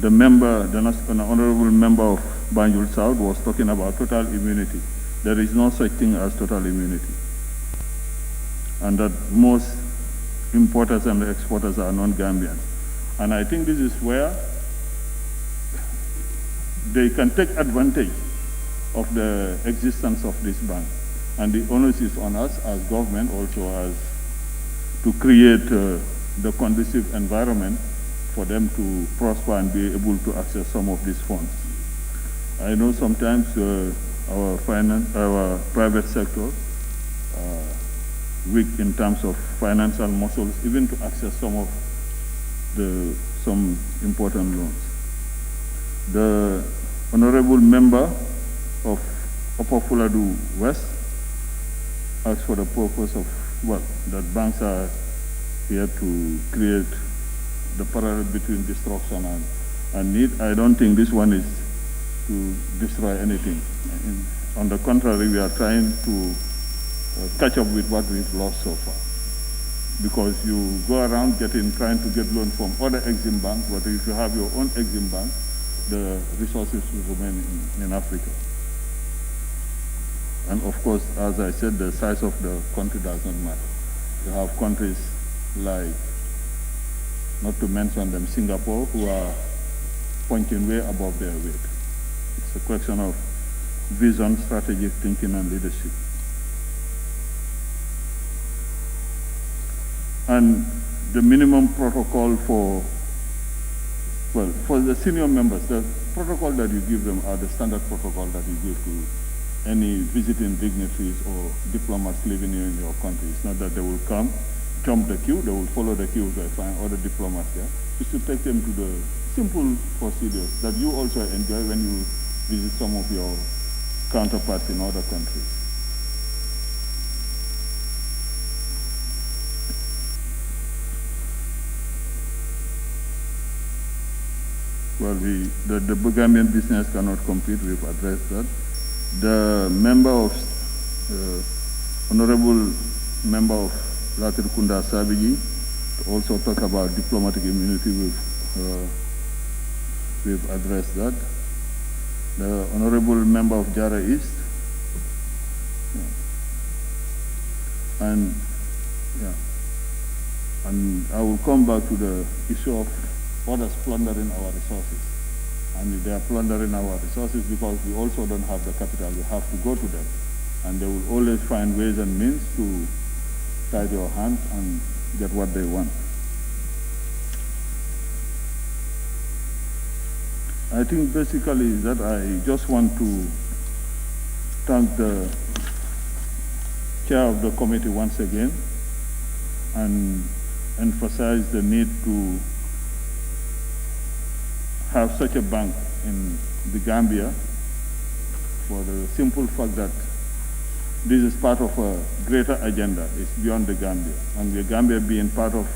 S7: the honorable member of Banjul South was talking about total immunity. There is no such thing as total immunity. And that most importers and exporters are non-Gambians. And I think this is where they can take advantage of the existence of this bank. And the onus is on us as government also as to create the conducive environment for them to prosper and be able to access some of these funds. I know sometimes our private sector weak in terms of financial muscles, even to access some important loans. The honorable member of Upper Fuladu West asked for the purpose of, well, that banks are here to create the parallel between destruction and need. I don't think this one is to destroy anything. On the contrary, we are trying to catch up with what we've lost so far. Because you go around trying to get loans from other Exim banks, but if you have your own Exim bank, the resources will remain in Africa. And of course, as I said, the size of the country does not matter. You have countries like, not to mention them, Singapore, who are punching way above their weight. It's a question of vision, strategic thinking, and leadership. And the minimum protocol for the senior members, the protocol that you give them are the standard protocol that you give to any visiting dignitaries or diplomats living here in your country. It's not that they will come, jump the queue, they will follow the queue, they find other diplomats there. You should take them to the simple procedures that you also enjoy when you visit some of your counterparts in other countries. Well, the Gambian business cannot compete. We've addressed that. The honorable member of Latrikunda Sabiji also talk about diplomatic immunity. We've addressed that. The honorable member of Jara East, and I will come back to the issue of others plundering our resources. And they are plundering our resources because we also don't have the capital. We have to go to them. And they will always find ways and means to tie your hands and get what they want. I think basically that I just want to thank the chair of the committee once again and emphasize the need to have such a bank in the Gambia for the simple fact that this is part of a greater agenda. It's beyond the Gambia. And the Gambia being part of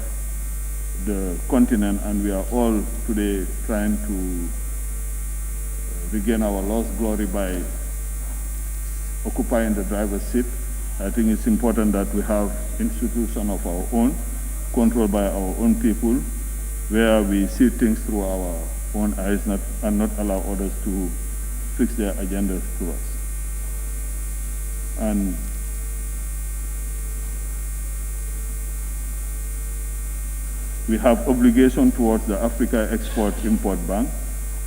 S7: the continent, and we are all today trying to regain our lost glory by occupying the driver's seat. I think it's important that we have institutions of our own, controlled by our own people, where we see things through our own eyes and not allow others to fix their agendas to us. And we have obligation towards the Africa Export-Import Bank,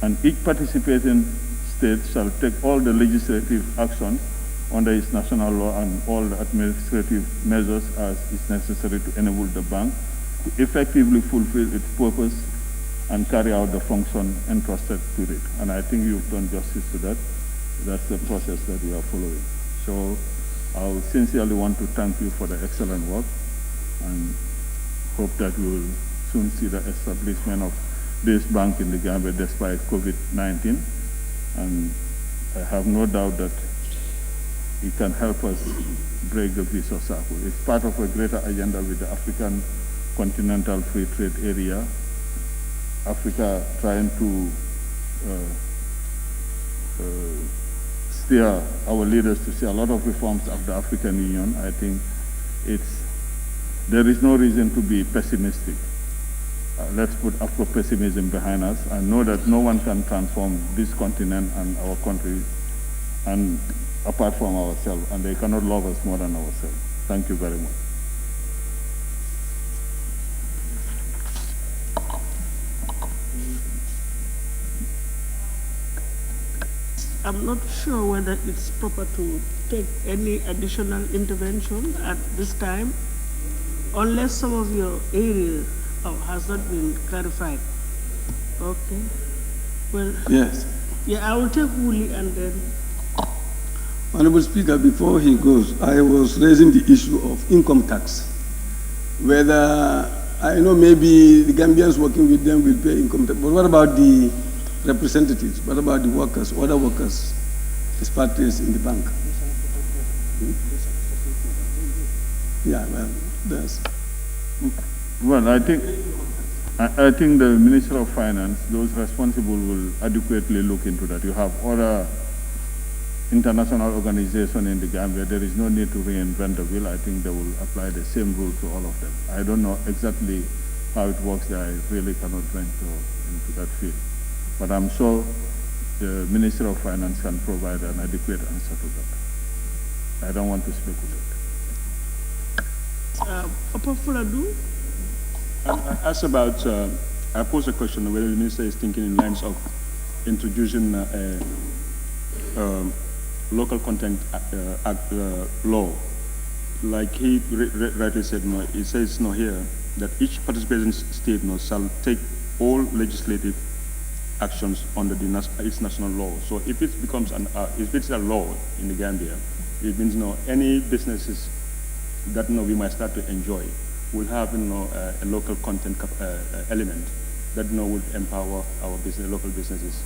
S7: and each participating state shall take all the legislative actions under its national law and all the administrative measures as is necessary to enable the bank to effectively fulfill its purpose and carry out the function entrusted to it. And I think you've done justice to that. That's the process that we are following. So I sincerely want to thank you for the excellent work and hope that we will soon see the establishment of this bank in the Gambia despite COVID-19. And I have no doubt that it can help us break the vicious circle. It's part of a greater agenda with the African Continental Free Trade Area. Africa trying to steer our leaders to see a lot of reforms of the African Union. I think there is no reason to be pessimistic. Let's put Afro-pessimism behind us and know that no one can transform this continent and our country and apart from ourselves, and they cannot love us more than ourselves. Thank you very much.
S2: I'm not sure whether it's proper to take any additional intervention at this time, unless some of your area has not been clarified. Okay. Well.
S9: Yes.
S2: Yeah, I will take Wooly and then.
S9: Honorable Speaker, before he goes, I was raising the issue of income tax. Whether, I know maybe the Gambians working with them will pay income tax, but what about the representatives? What about the workers, other workers, expatriates in the bank? Yeah, well, that's...
S7: Well, I think the Minister of Finance, those responsible will adequately look into that. You have other international organizations in the Gambia. There is no need to reinvent the wheel. I think they will apply the same rule to all of them. I don't know exactly how it works there. I really cannot venture into that field. But I'm sure the Minister of Finance can provide an adequate answer to that. I don't want to speculate.
S2: Fuladu?
S1: As about, I posed a question whether the minister is thinking in lines of introducing local content law. Like he rightly said, no, it says no here that each participating state shall take all legislative actions under its national law. So if it becomes if it's a law in the Gambia, it means any businesses that we might start to enjoy will have a local content element that would empower our local businesses.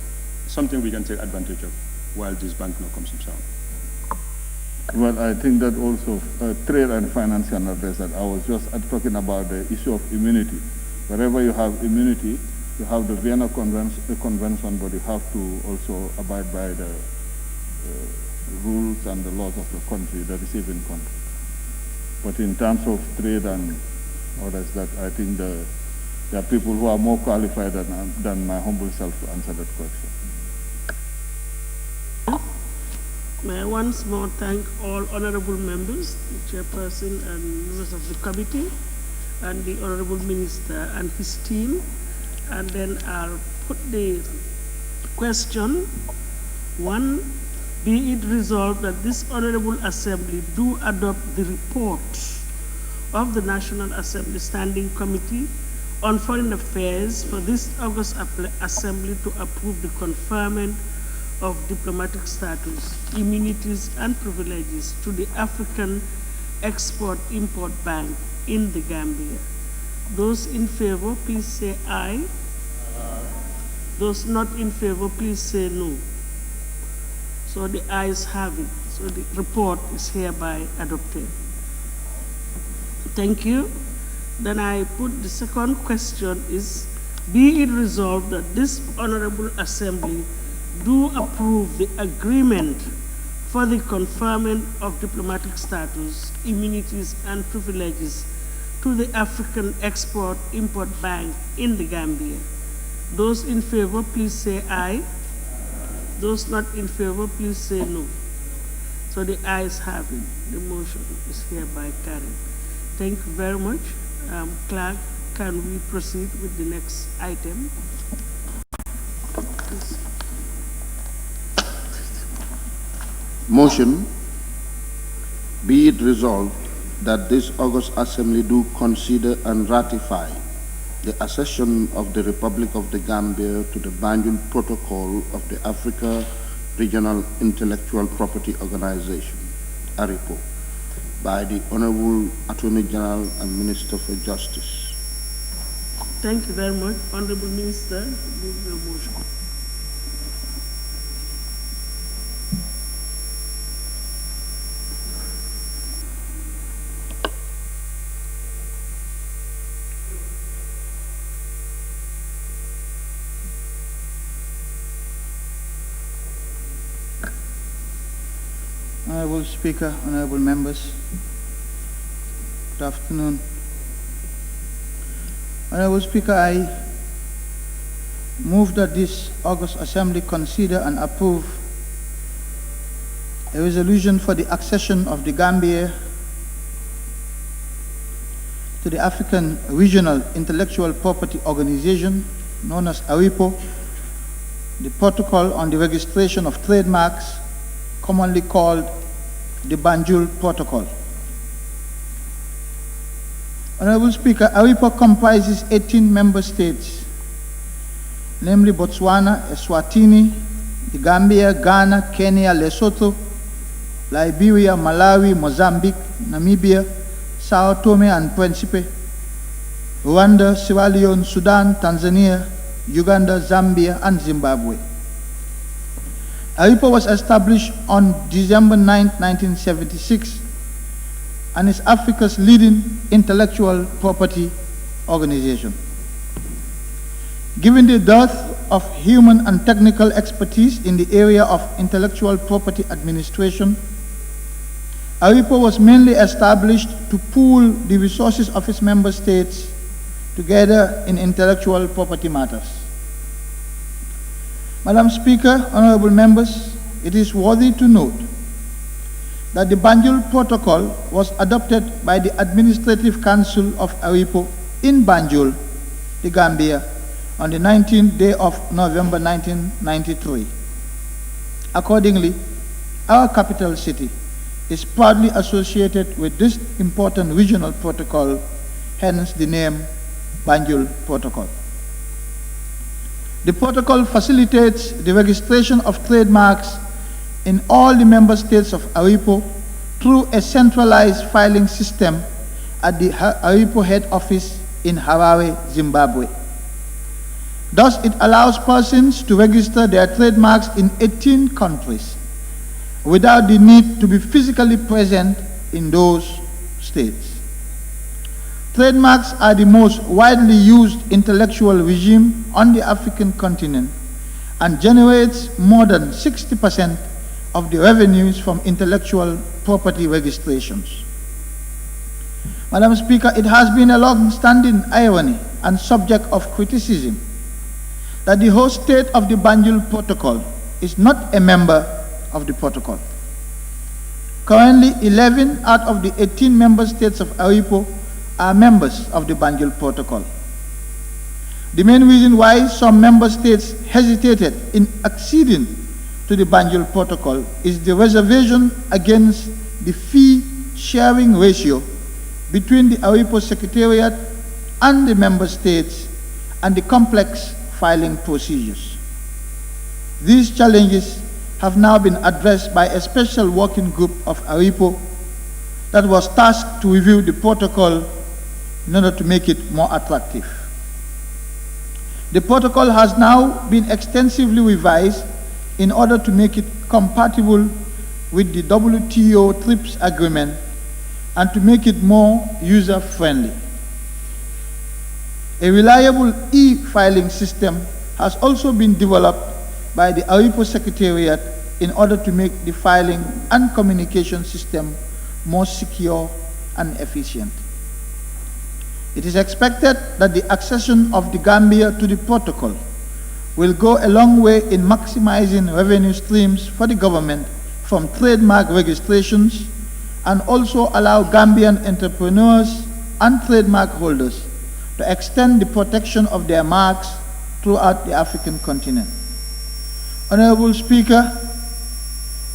S1: Something we can take advantage of while this bank comes in town.
S7: Well, I think that also trade and finance can address that. I was just talking about the issue of immunity. Wherever you have immunity, you have the Vienna Convention, but you have to also abide by the rules and the laws of the country, the receiving country. But in terms of trade and others, that I think there are people who are more qualified than my humble self to answer that question.
S2: May I once more thank all honorable members, the chairperson and members of the committee, and the honorable minister and his team. And then I'll put the question. One, be it resolved that this honorable assembly do adopt the report of the National Assembly Standing Committee on Foreign Affairs for this August Assembly to approve the conferment of diplomatic status, immunities, and privileges to the African Export-Import Bank in the Gambia. Those in favor, please say aye. Those not in favor, please say no. So the ayes have it. So the report is hereby adopted. Thank you. Then I put the second question is, be it resolved that this Honorable Assembly do approve the agreement for the conferment of diplomatic status, immunities, and privileges to the African Export-Import Bank in the Gambia. Those in favor, please say aye. Those not in favor, please say no. So the ayes have it. The motion is hereby carried. Thank you very much. Clerk, can we proceed with the next item? Please.
S10: Motion, be it resolved that this August Assembly do consider and ratify the accession of the Republic of the Gambia to the Banjul Protocol of the Africa Regional Intellectual Property Organization, ARIPO, by the Honorable Attorney General and Minister for Justice.
S2: Thank you very much. Honorable Minister, move the motion.
S11: Honorable Speaker, honorable members, good afternoon. Honorable Speaker, I move that this August Assembly consider and approve a resolution for the accession of the Gambia to the African Regional Intellectual Property Organization, known as ARIPO, the Protocol on the Registration of Trademarks, commonly called the Banjul Protocol. Honorable Speaker, ARIPO comprises 18 member states, namely Botswana, Eswatini, the Gambia, Ghana, Kenya, Lesotho, Liberia, Malawi, Mozambique, Namibia, Sao Tome and Principe, Rwanda, Sierra Leone, Sudan, Tanzania, Uganda, Zambia, and Zimbabwe. ARIPO was established on December 9, 1976, and is Africa's leading intellectual property organization. Given the dearth of human and technical expertise in the area of intellectual property administration, ARIPO was mainly established to pool the resources of its member states together in intellectual property matters. Madam Speaker, honorable members, it is worthy to note that the Banjul Protocol was adopted by the Administrative Council of ARIPO in Banjul, the Gambia, on the 19th day of November 1993. Accordingly, our capital city is proudly associated with this important regional protocol, hence the name Banjul Protocol. The protocol facilitates the registration of trademarks in all the member states of ARIPO through a centralized filing system at the ARIPO head office in Harare, Zimbabwe. Thus, it allows persons to register their trademarks in 18 countries without the need to be physically present in those states. Trademarks are the most widely used intellectual regime on the African continent and generates more than 60% of the revenues from intellectual property registrations. Madam Speaker, it has been a long-standing irony and subject of criticism that the host state of the Banjul Protocol is not a member of the protocol. Currently, 11 out of the 18 member states of ARIPO are members of the Banjul Protocol. The main reason why some member states hesitated in acceding to the Banjul Protocol is the reservation against the fee-sharing ratio between the ARIPO Secretariat and the member states and the complex filing procedures. These challenges have now been addressed by a special working group of ARIPO that was tasked to review the protocol in order to make it more attractive. The protocol has now been extensively revised in order to make it compatible with the WTO TRIPS agreement and to make it more user-friendly. A reliable e-filing system has also been developed by the ARIPO Secretariat in order to make the filing and communication system more secure and efficient. It is expected that the accession of the Gambia to the protocol will go a long way in maximizing revenue streams for the government from trademark registrations and also allow Gambian entrepreneurs and trademark holders to extend the protection of their marks throughout the African continent. Honorable Speaker,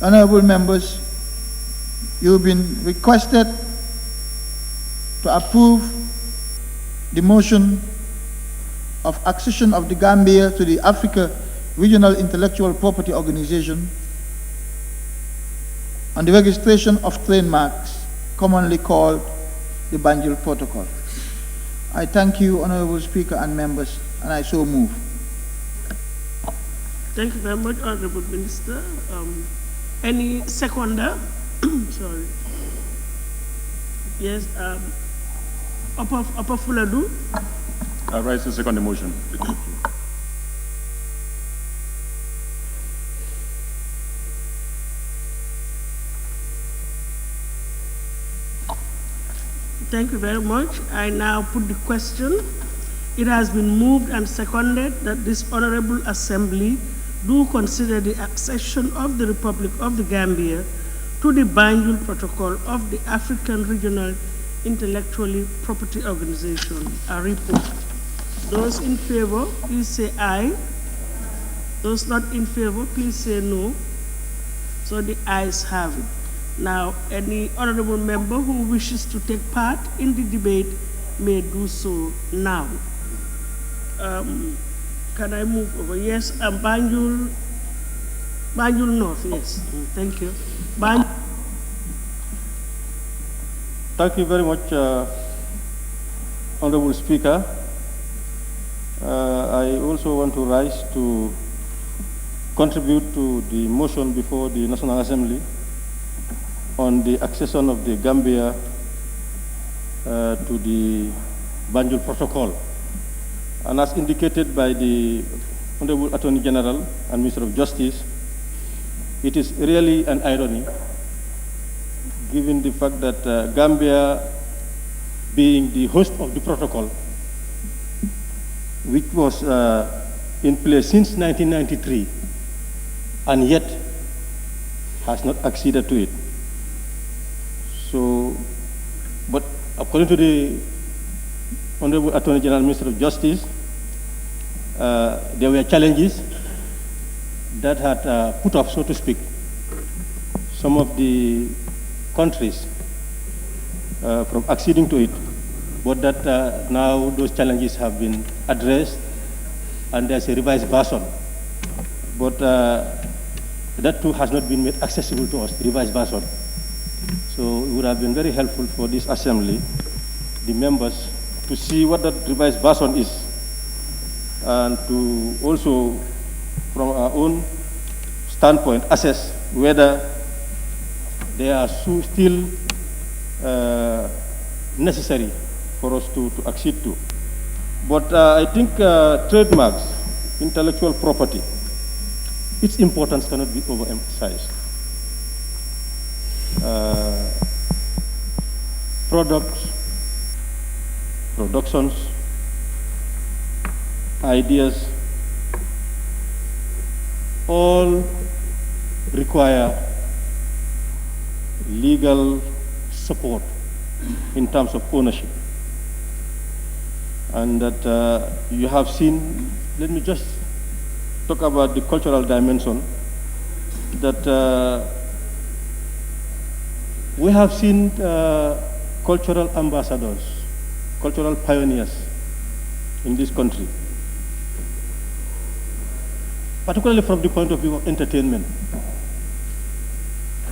S11: honorable members, you've been requested to approve the motion of accession of the Gambia to the Africa Regional Intellectual Property Organization on the registration of trademarks, commonly called the Banjul Protocol. I thank you, Honorable Speaker and members, and I so move.
S2: Thank you very much, Honorable Minister. Any seconder? Sorry. Yes, Upper Fuladu.
S1: I rise to second the motion.
S2: Thank you very much. I now put the question. It has been moved and seconded that this Honorable Assembly do consider the accession of the Republic of the Gambia to the Banjul Protocol of the African Regional Intellectual Property Organization, ARIPO. Those in favor, please say aye. Those not in favor, please say no. So the ayes have it. Now, any honorable member who wishes to take part in the debate may do so now. Can I move over? Yes, Banjul North, yes. Thank you.
S3: Thank you very much, Honorable Speaker. I also want to rise to contribute to the motion before the National Assembly on the accession of the Gambia to the Banjul Protocol. And as indicated by the Honorable Attorney General and Minister of Justice, it is really an irony, given the fact that Gambia, being the host of the protocol, which was in place since 1993, and yet has not acceded to it. So, but according to the Honorable Attorney General, Minister of Justice, there were challenges that had put off, so to speak, some of the countries from acceding to it, but that now those challenges have been addressed and there's a revised version. But that too has not been made accessible to us, the revised version. So it would have been very helpful for this assembly, the members, to see what that revised version is, and to also, from our own standpoint, assess whether they are still necessary for us to accede to. But I think trademarks, intellectual property, its importance cannot be overemphasized. Products, productions, ideas, all require legal support in terms of ownership. And that you have seen, let me just talk about the cultural dimension, that we have seen cultural ambassadors, cultural pioneers in this country, particularly from the point of view of entertainment.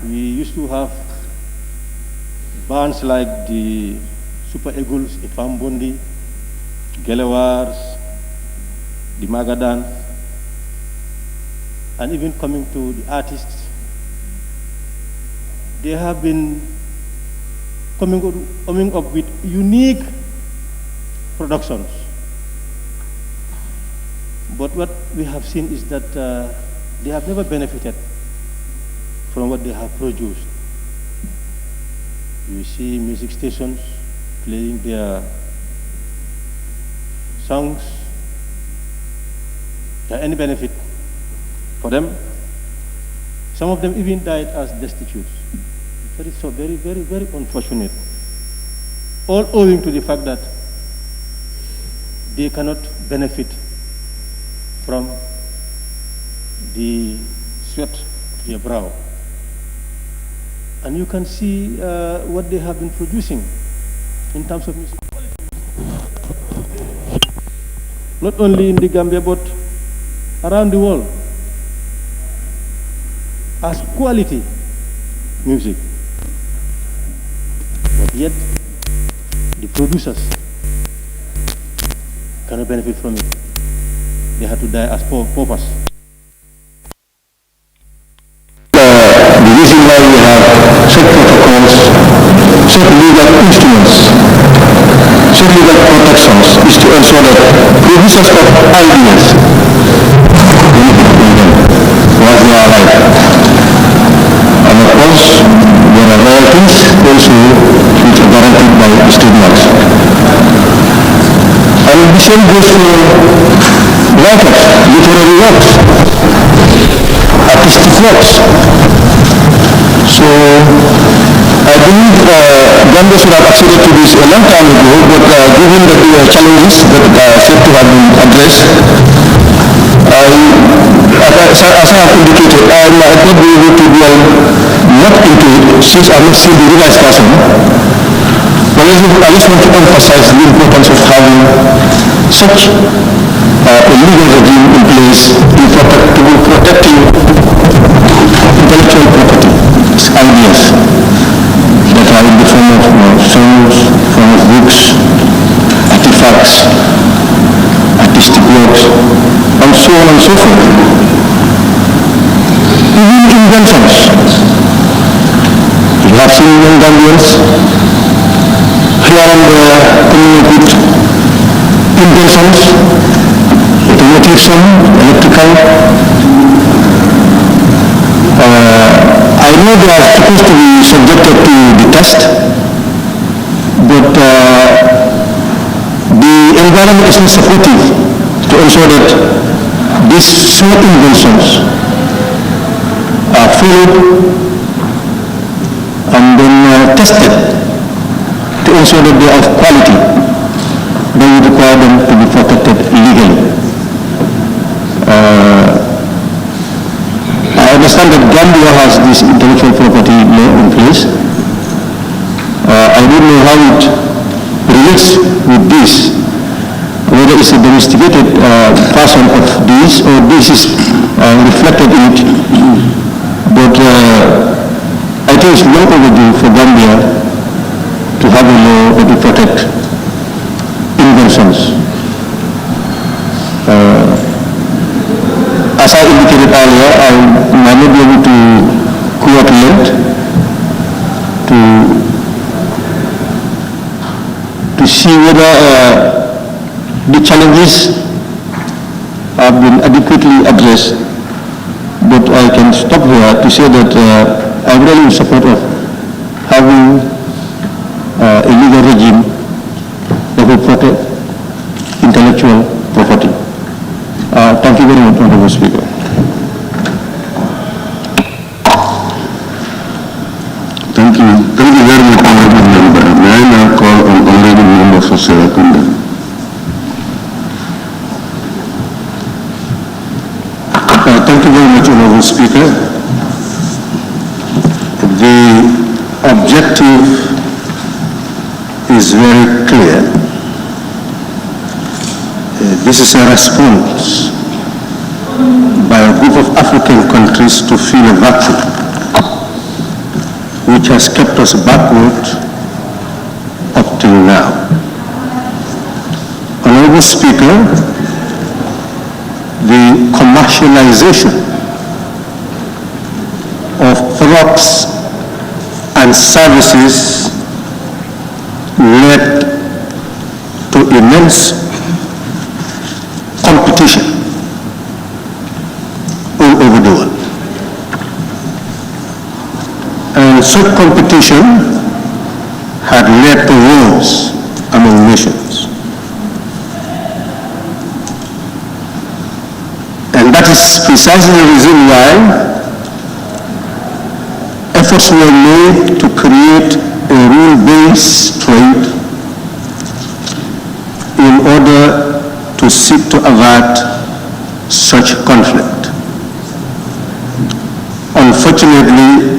S3: We used to have bands like the Super Eagles, Ifam Bondi, Gelewars,
S12: the Magadan, and even coming to the artists, they have been coming up with unique productions. But what we have seen is that they have never benefited from what they have produced. You see music stations playing their songs. Is there any benefit for them? Some of them even died as destitute. That is so very, very, very unfortunate. All owing to the fact that they cannot benefit from the sweat of their brow. And you can see what they have been producing in terms of music quality. Not only in the Gambia, but around the world. As quality music. But yet, the producers cannot benefit from it. They had to die as paupers.
S13: The reason why we have such protocols, such legal instruments, such legal protections is to ensure that producers of ideas while they are alive. And of course, there are royalties also which are guaranteed by the state laws. And the same goes for writers, literary works, artistic works. So I believe Gambia should have acceded to this a long time ago, but given that there are challenges that are said to have been addressed, as I have indicated, I might not be able to dwell not into it since I'm not still the revised version. But I just want to emphasize the importance of having such a legal regime in place to be protecting intellectual property, ideas that are in the form of songs, form of books, artifacts, artistic works, and so on and so forth. Even inventions. You have seen young Gambians here and there coming up with inventions, automotive, some electrical. I know they are supposed to be subjected to the test, but the environment is not supportive to ensure that these small inventions are followed and then tested to ensure that they are of quality. Then we require them to be protected legally. I understand that Gambia has this intellectual property law in place. I don't know how it relates with this, whether it's a domesticated version of this or this is reflected in it. But I think it's long overdue for Gambia to have a law that will protect inventions. As I indicated earlier, I might not be able to go at length to see whether the challenges have been adequately addressed, but I can stop here to say that I'm really in support of having a legal regime that will protect intellectual property. Thank you very much, Honorable Speaker.
S10: Thank you. Thank you very much, Honorable Member. May I now call on Honorable Member for Serakunda.
S13: Thank you very much, Honorable Speaker. The objective is very clear. This is a response by a group of African countries to fill a vacuum which has kept us backward up till now. Honorable Speaker, the commercialization of products and services led to immense competition all over the world. And such competition had led to wars among nations. And that is precisely the reason why efforts were made to create a rule-based trade in order to seek to avert such conflict. Unfortunately,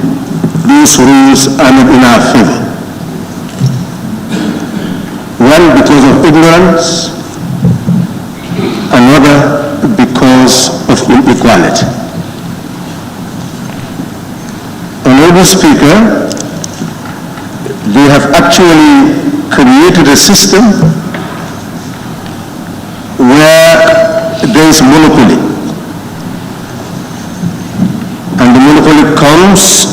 S13: these rules are not in our favor. One, because of ignorance, another because of inequality. Honorable Speaker, they have actually created a system where there is monopoly. And the monopoly comes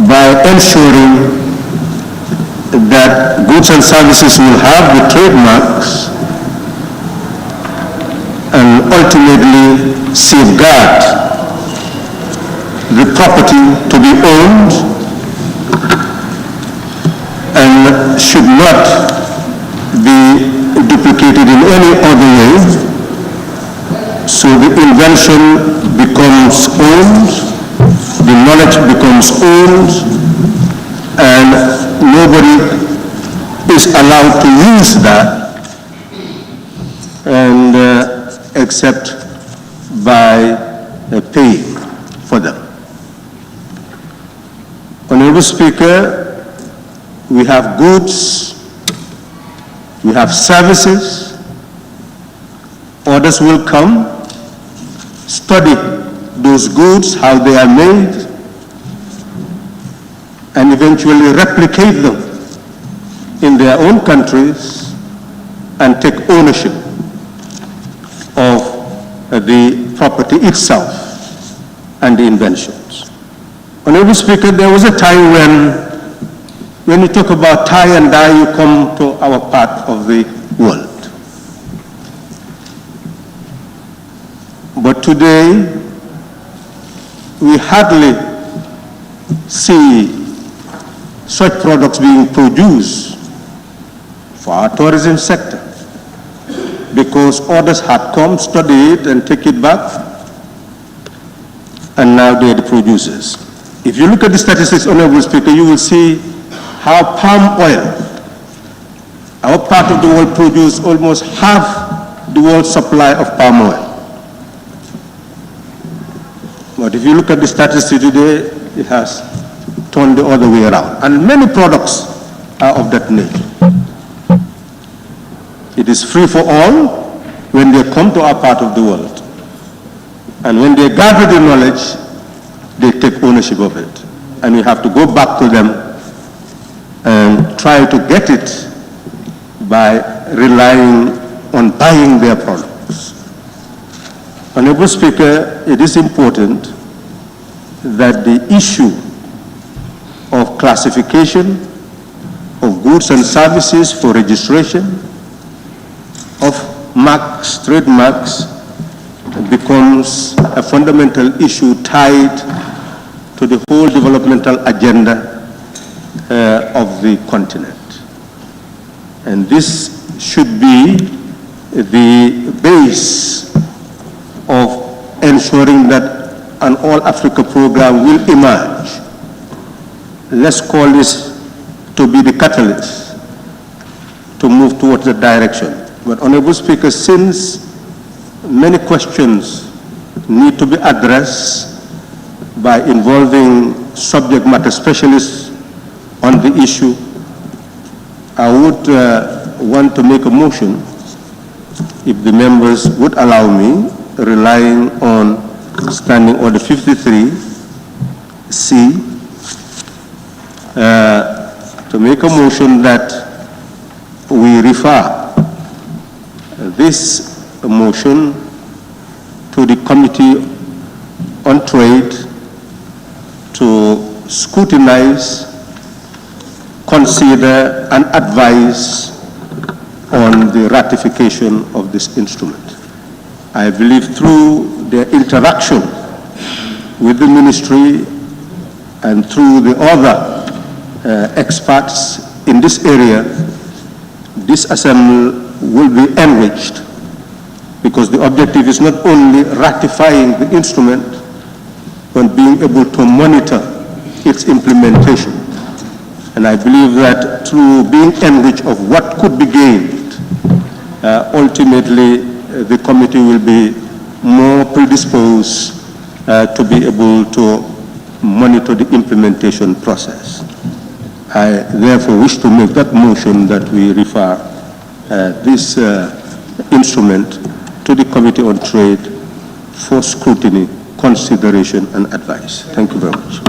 S13: by ensuring that goods and services will have the trademarks and ultimately safeguard the property to be owned and should not be duplicated in any other way. So the invention becomes owned, the knowledge becomes owned, and nobody is allowed to use that and except by paying for them. Honorable Speaker, we have goods, we have services, others will come, study those goods, how they are made, and eventually replicate them in their own countries and take ownership of the property itself and the inventions. Honorable Speaker, there was a time when you talk about tie and dye, you come to our part of the world. But today, we hardly see such products being produced for our tourism sector because others had come, study it, and take it back, and now they're the producers. If you look at the statistics, Honorable Speaker, you will see how palm oil, our part of the world, produces almost half the world's supply of palm oil. But if you look at the statistics today, it has turned the other way around. And many products are of that nature. It is free for all when they come to our part of the world. And when they gather the knowledge, they take ownership of it. And we have to go back to them and try to get it by relying on buying their products. Honorable Speaker, it is important that the issue of classification of goods and services for registration of marks, trademarks, becomes a fundamental issue tied to the whole developmental agenda of the continent. And this should be the base of ensuring that an all-Africa program will emerge. Let's call this to be the catalyst to move towards that direction. But Honorable Speaker, since many questions need to be addressed by involving subject matter specialists on the issue, I would want to make a motion, if the members would allow me, relying on Standing Order 53C, to make a motion that we refer this motion to to the Committee on Trade to scrutinize, consider, and advise on the ratification of this instrument. I believe through their interaction with the ministry and through the other experts in this area, this assembly will be enriched, because the objective is not only ratifying the instrument, but being able to monitor its implementation. And I believe that through being enriched of what could be gained, ultimately the committee will be more predisposed to be able to monitor the implementation process. I therefore wish to make that motion that we refer this instrument to the Committee on Trade for scrutiny, consideration, and advice. Thank you very much.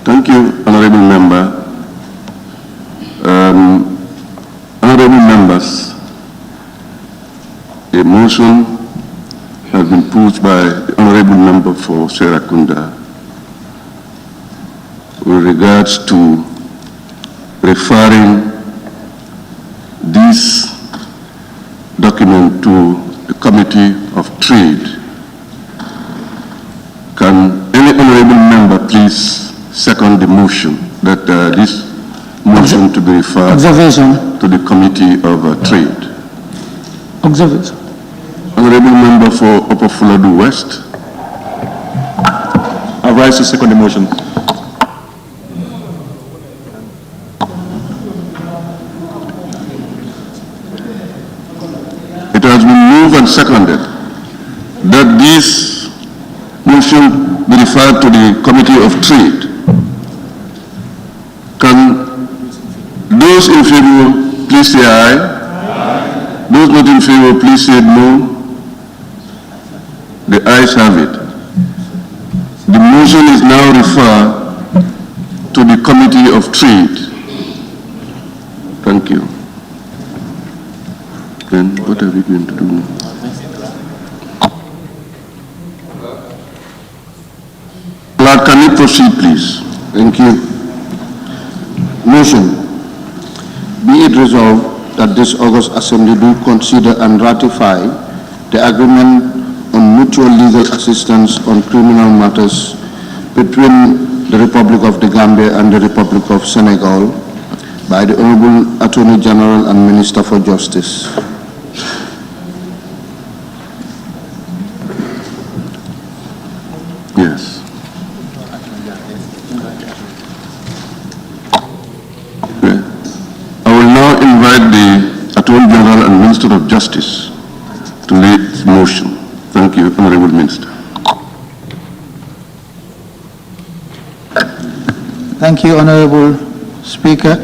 S14: Thank you, Honorable Member. Honorable Members, a motion has been put by the Honorable Member for Serakunda with regards to referring this document to the Committee of Trade. Can any Honorable Member please second the motion that this motion to be referred to the Committee of Trade?
S15: Observation.
S14: Honorable Member for Upper Fuladu West.
S1: I rise to second the motion.
S14: It has been moved and seconded that this motion be referred to the Committee of Trade. Can those in favor please say aye? Aye. Those not in favor please say no. The ayes have it. The motion is now referred to the Committee of Trade. Thank you. Then what are we going to do? Clerk, can you proceed, please?
S10: Thank you. Motion. Be it resolved that this August Assembly do consider and ratify the agreement on mutual legal assistance on criminal matters between the Republic of the Gambia and the Republic of Senegal by the Honorable Attorney General and Minister for Justice.
S14: Yes. Invite the Attorney General and Minister of Justice to lead the motion. Thank you, Honorable Minister.
S11: Thank you, Honorable Speaker.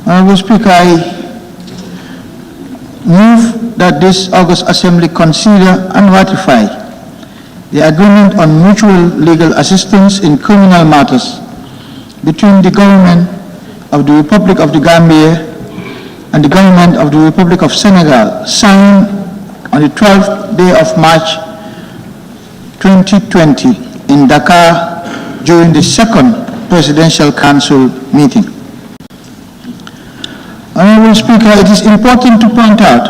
S11: Honorable Speaker, I move that this August Assembly consider and ratify the agreement on mutual legal assistance in criminal matters between the government of the Republic of the Gambia and the government of the Republic of Senegal, signed on the 12th day of March 2020 in Dakar during the second Presidential Council meeting. Honorable Speaker, it is important to point out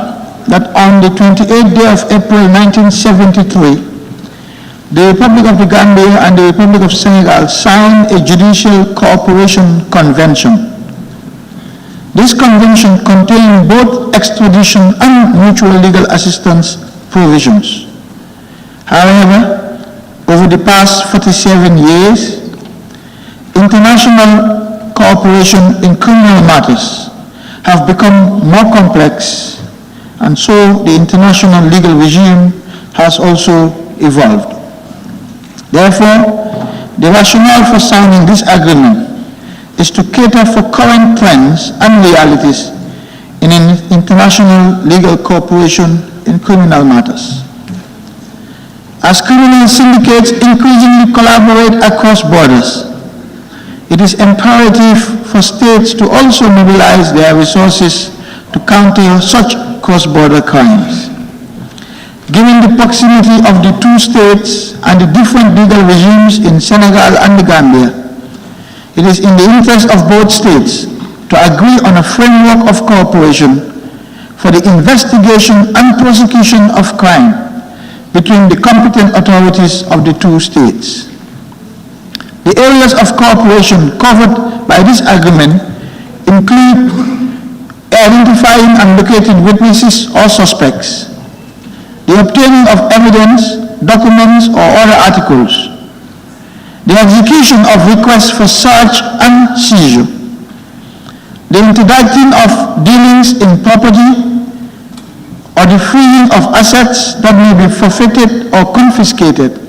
S11: that on the 28th day of April 1973, the Republic of the Gambia and the Republic of Senegal signed a judicial cooperation convention. This convention contains both extradition and mutual legal assistance provisions. However, over the past 47 years, international cooperation in criminal matters have become more complex, and so the international legal regime has also evolved. Therefore, the rationale for signing this agreement is to cater for current trends and realities in international legal cooperation in criminal matters. As criminal syndicates increasingly collaborate across borders, it is imperative for states to also mobilize their resources to counter such cross-border crimes. Given the proximity of the two states and the different legal regimes in Senegal and the Gambia, it is in the interest of both states to agree on a framework of cooperation for the investigation and prosecution of crime between the competent authorities of the two states. The areas of cooperation covered by this agreement include identifying and locating witnesses or suspects, the obtaining of evidence, documents, or other articles, the execution of requests for search and seizure, the interdicting of dealings in property, or the freeing of assets that may be forfeited or confiscated,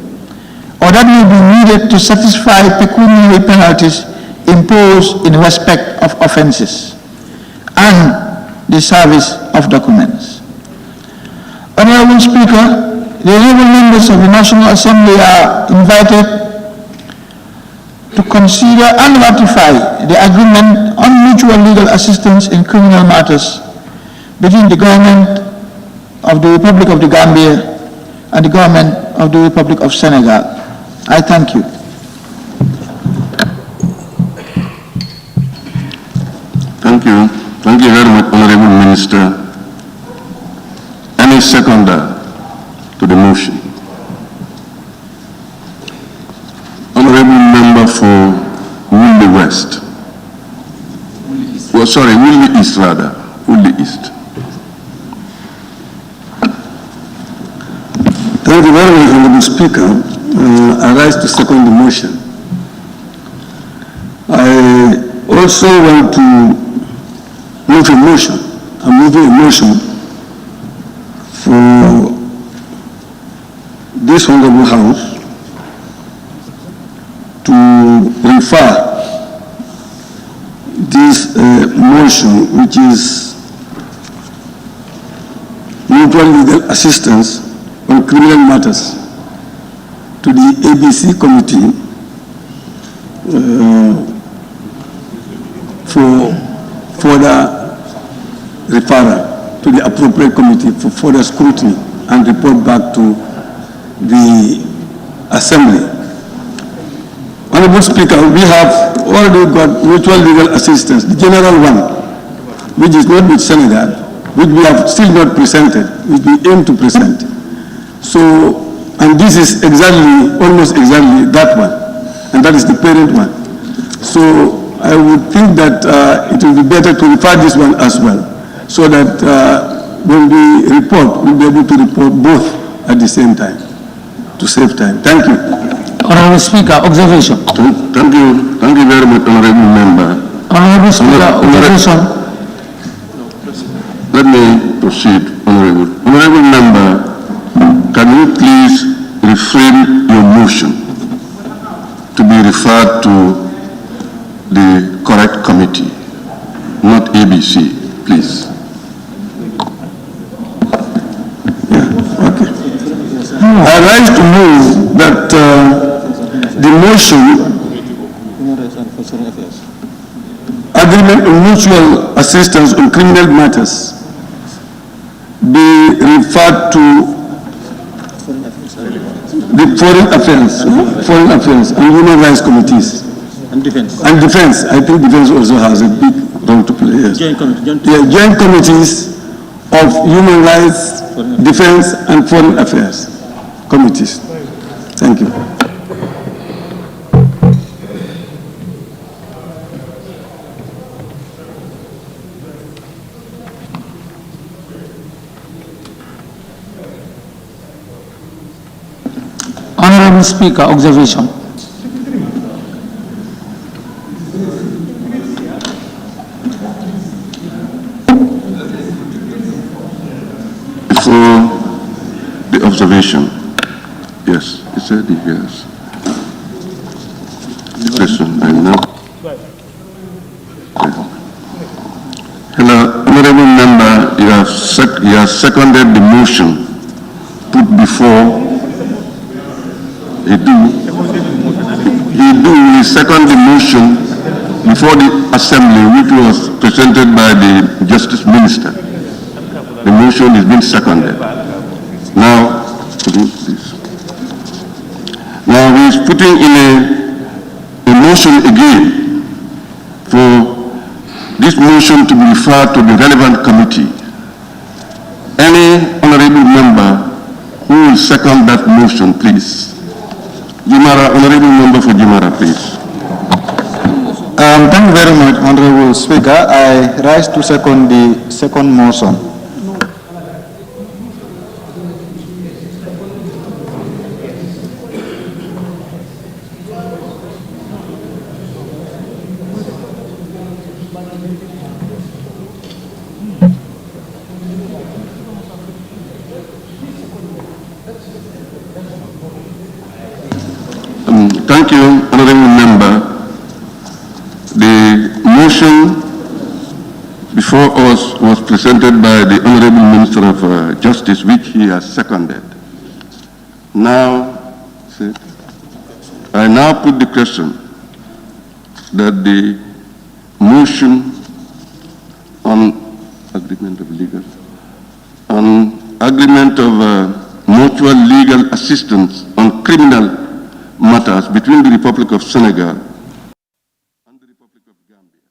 S11: or that may be needed to satisfy pecuniary penalties imposed in respect of offenses, and the service of documents. Honorable Speaker, the honorable members of the National Assembly are invited to consider and ratify the agreement on mutual legal assistance in criminal matters between the government of the Republic of the Gambia and the government of the Republic of Senegal. I thank you.
S14: Thank you. Thank you very much, Honorable Minister. Any seconder to the motion? Honorable Member for Woolly West. Well, sorry, Woolly East rather. Woolly East.
S9: Thank you very much, Honorable Speaker. I rise to second the motion. I also want to move a motion. I'm moving a motion for this Honorable House to refer this motion, which is mutual legal assistance on criminal matters, to the ABC committee for further referral to the appropriate committee for further scrutiny and report back to the Assembly. Honorable Speaker, we have already got mutual legal assistance, the general one, which is not with Senegal, which we have still not presented, which we aim to present. So, and this is exactly, almost exactly that one, and that is the parent one. So I would think that it will be better to refer this one as well, so that when we report, we'll be able to report both at the same time, to save time. Thank you.
S15: Honorable Speaker, observation.
S14: Thank you very much, Honorable Member.
S15: Honorable Speaker, observation.
S14: Let me proceed, Honorable. Honorable Member, can you please reframe your motion to be referred to the correct committee, not ABC, please?
S9: Okay. I rise to move that the motion agreement on mutual assistance on criminal matters be referred to the foreign affairs and human rights committees.
S12: And defense.
S9: And defense. I think defense also has a big role to play. Yes. Joint committees of human rights, defense, and foreign affairs committees. Thank you.
S15: Honorable Speaker, observation.
S14: Before the observation, yes, he said yes. The question, I know. Hello, honorable member, you have seconded the motion put before. He seconded the motion before the assembly, which was presented by the Justice Minister. The motion is being seconded. Now, now he is putting in a motion again for this motion to be referred to the relevant committee. Any honorable member who will second that motion, please. Jimara, honorable member for Jimara, please.
S11: Thank you very much, Honorable Speaker. I rise to second the second motion.
S14: Thank you, honorable member. The motion before us was presented by the honorable Minister of Justice, which he has seconded. Now, I now put the question that the motion on agreement of legal, on agreement of mutual legal assistance on criminal matters between the Republic of Senegal and the Republic of Gambia.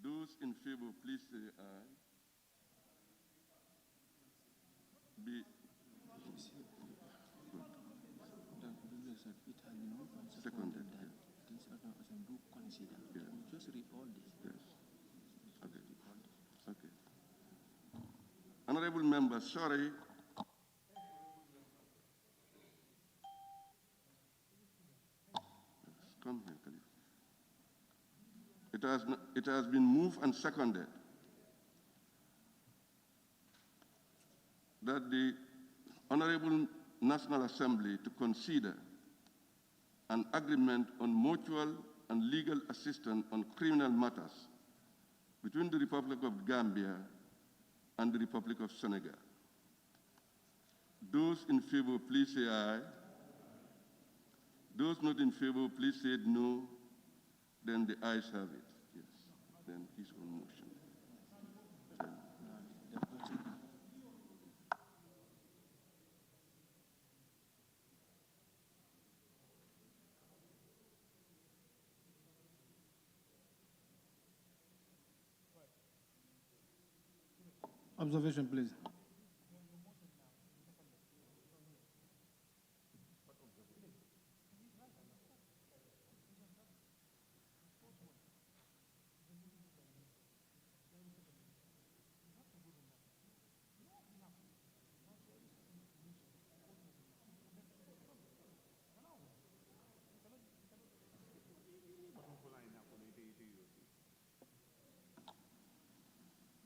S14: Those in favor, please say aye. Seconded. Okay. Honorable members, sorry. Come here, Khalifa. It has been moved and seconded that the Honorable National Assembly to consider an agreement on mutual and legal assistance on criminal matters between the Republic of Gambia and the Republic of Senegal. Those in favor, please say aye. Those not in favor, please say no. Then the ayes have it. Yes. Then his own motion.
S15: Observation, please.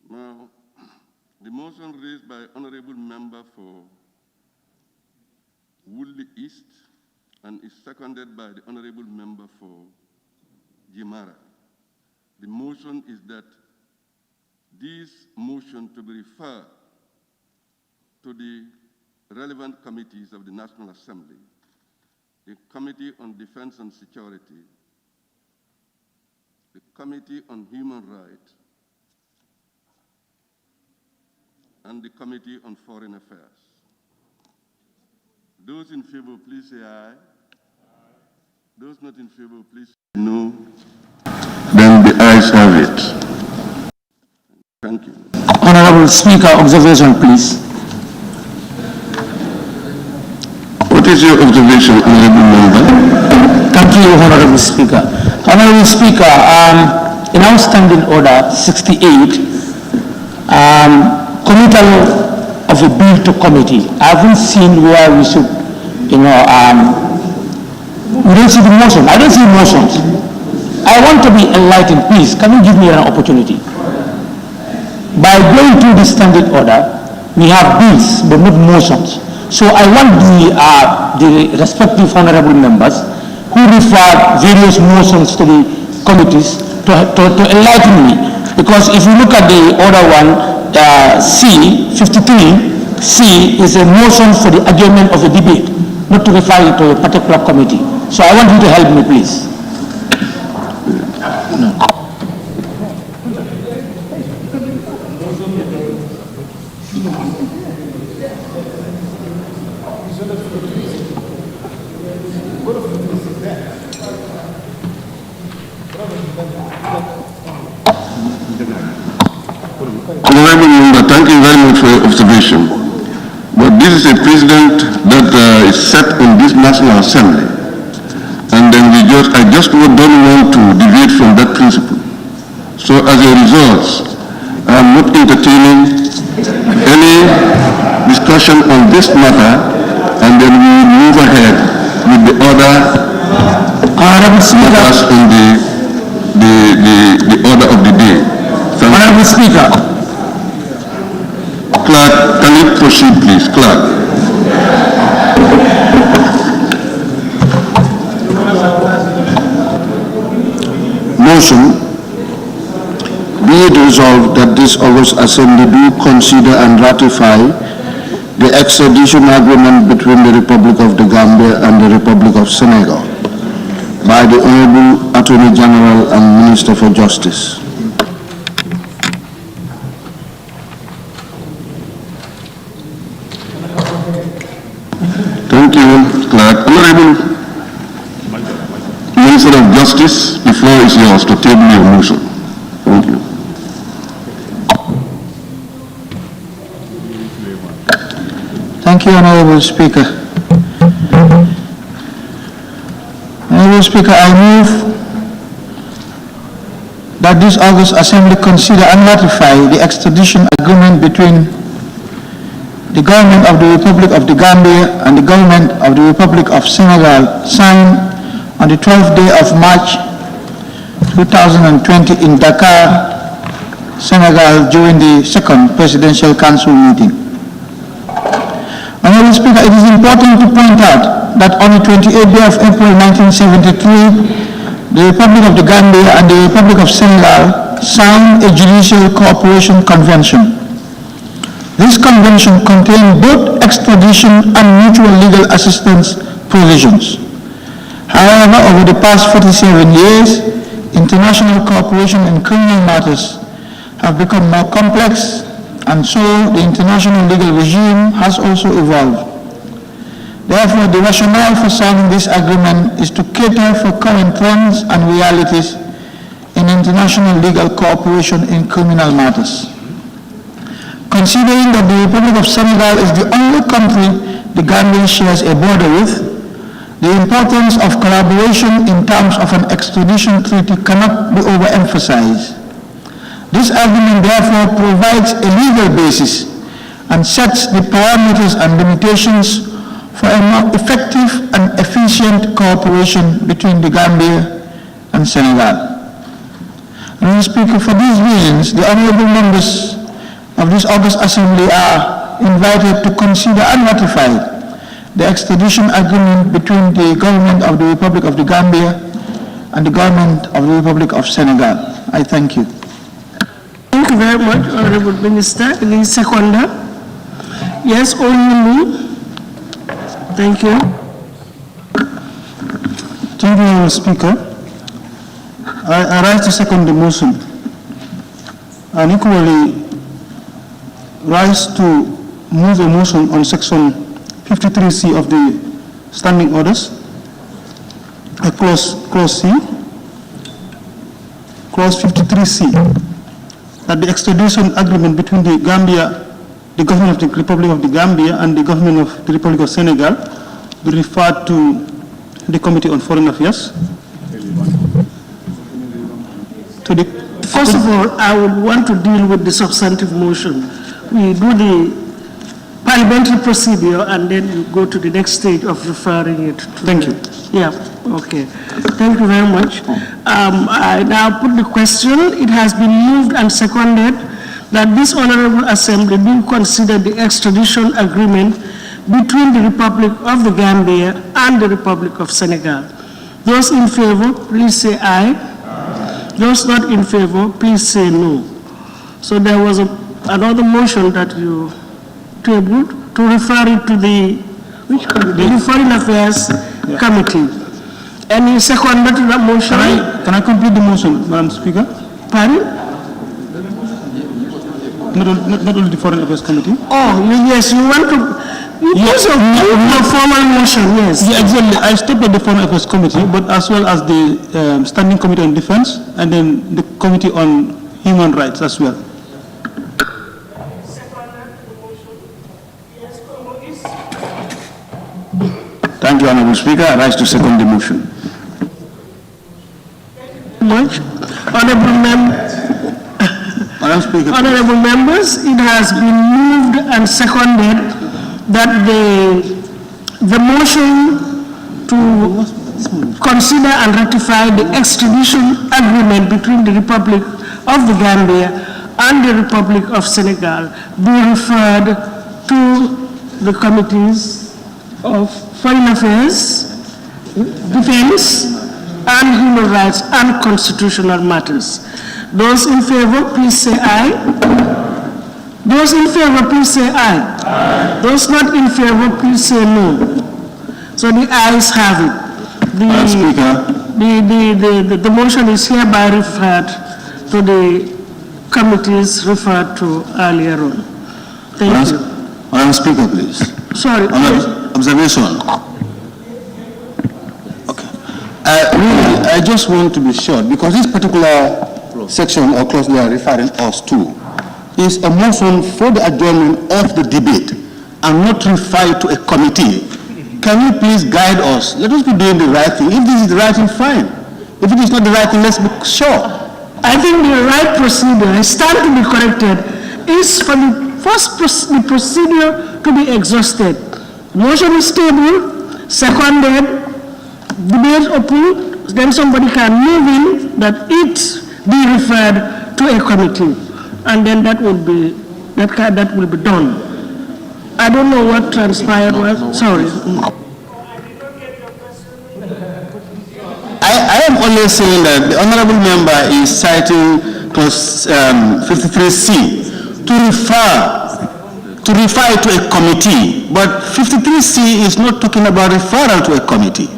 S14: Now, the motion raised by honorable member for Woodley East and is seconded by the honorable member for Jimara. The motion is that this motion to be referred to the relevant committees of the National Assembly, the Committee on Defense and Security, the Committee on Human Rights, and the Committee on Foreign Affairs. Those in favor, please say aye. Aye. Those not in favor, please say no. Then the ayes have it. Thank you.
S15: Honorable Speaker, observation, please.
S14: What is your observation, Honorable Member?
S15: Thank you, Honorable Speaker. Honorable Speaker, in our standing order 68, committal of a bill to committee, I haven't seen where we should, we don't see the motion. I don't see motions. I want to be enlightened. Please, can you give me an opportunity? By going through the standing order, we have bills, but not motions. So I want the respective honorable members who refer various motions to the committees to enlighten me. Because if you look at the order 1, C, 53, C is a motion for the adjournment of the debate, not to refer it to a particular committee. So I want you to help me, please. No.
S14: Honorable Member, thank you very much for your observation. But this is a precedent that is set in this National Assembly. And then I just don't want to deviate from that principle. So as a result, I'm not entertaining any discussion on this matter, and then we will move ahead with the other matters in the order of the day.
S15: Honorable Speaker.
S14: Clerk, can you proceed, please? Clerk.
S10: Motion, be it resolved that this August Assembly do consider and ratify the extradition agreement between the Republic of the Gambia and the Republic of Senegal by the Honorable Attorney General and Minister for Justice.
S14: Thank you, Clerk. Honorable Minister of Justice, the floor is yours to table your motion. Thank you.
S11: Thank you, Honorable Speaker. Honorable Speaker, I move that this August Assembly consider and ratify the extradition agreement between the Government of the Republic of the Gambia and the Government of the Republic of Senegal, signed on the 12th day of March 2020 in Dakar, Senegal, during the second Presidential Council meeting. Honorable Speaker, it is important to point out that on the 28th day of April 1973, the Republic of the Gambia and the Republic of Senegal signed a judicial cooperation convention. This convention contained both extradition and mutual legal assistance provisions. However, over the past 47 years, international cooperation in criminal matters have become more complex, and so the international legal regime has also evolved. Therefore, the rationale for signing this agreement is to cater for current trends and realities in international legal cooperation in criminal matters. Considering that the Republic of Senegal is the only country the Gambia shares a border with, the importance of collaboration in terms of an extradition treaty cannot be overemphasized. This agreement therefore provides a legal basis and sets the parameters and limitations for a more effective and efficient cooperation between the Gambia and Senegal. Mr. Speaker, for these reasons, the honorable members of this August Assembly are invited to consider and ratify the extradition agreement between the Government of the Republic of the Gambia and the Government of the Republic of Senegal. I thank you.
S2: Thank you very much, Honorable Minister. Any seconder? Yes, only. Thank you.
S15: Thank you, Honorable Speaker. I rise to second the motion and equally rise to move a motion on section 53C of the standing orders, clause C, clause 53C, that the extradition agreement between the Government of the Republic of the Gambia and the Government of the Republic of Senegal
S12: be referred to the Committee on Foreign Affairs.
S2: First of all, I would want to deal with the substantive motion. We do the parliamentary procedure and then you go to the next stage of referring it.
S12: Thank you.
S2: Yeah, okay. Thank you very much. I now put the question. It has been moved and seconded that this Honorable Assembly do consider the extradition agreement between the Republic of the Gambia and the Republic of Senegal. Those in favor, please say aye. Those not in favor, please say no. So there was another motion that you tabled to refer it to the Foreign Affairs Committee. Any second to that motion?
S12: Can I complete the motion, Madam Speaker?
S2: Pardon?
S12: Not only the Foreign Affairs Committee.
S2: Oh, yes, you want to... Yes, the formal motion, yes.
S12: Yeah, exactly. I stopped at the Foreign Affairs Committee, but as well as the Standing Committee on Defense, and then the Committee on Human Rights as well.
S8: Thank you, Honorable Speaker. I rise to second the motion.
S2: Much. Honorable members, it has been moved and seconded that the motion to consider and ratify the extradition agreement between the Republic of the Gambia and the Republic of Senegal be referred to the committees of Foreign Affairs, Defense, and Human Rights and Constitutional Matters. Those in favor, please say aye. Those in favor, please say aye. Aye. Those not in favor, please say no. So the ayes have it. The motion is hereby referred to the committees referred to earlier on. Thank you.
S8: Madam Speaker, please.
S2: Sorry.
S8: Observation. Okay. I just want to be sure, because this particular section or clause they are referring us to is a motion for the adjournment of the debate and not referred to a committee. Can you please guide us? Let us be doing the right thing. If this is the right thing, fine. If it is not the right thing, let's be sure.
S2: I think the right procedure, I stand to be corrected, is for the the procedure to be exhausted. Motion is tabled, seconded, debate open, then somebody can move in that it be referred to a committee, and then that will be done. I don't know what transpired. Sorry.
S8: I am only saying that the honorable member is citing clause 53C to refer to a committee, but 53C is not talking about referral to a committee.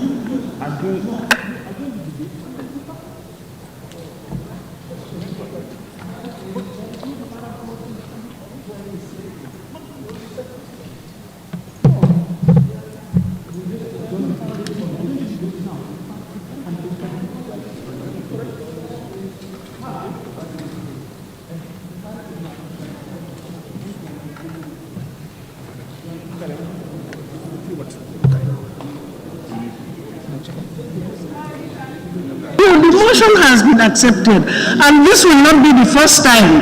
S2: The motion has been accepted, and this will not be the first time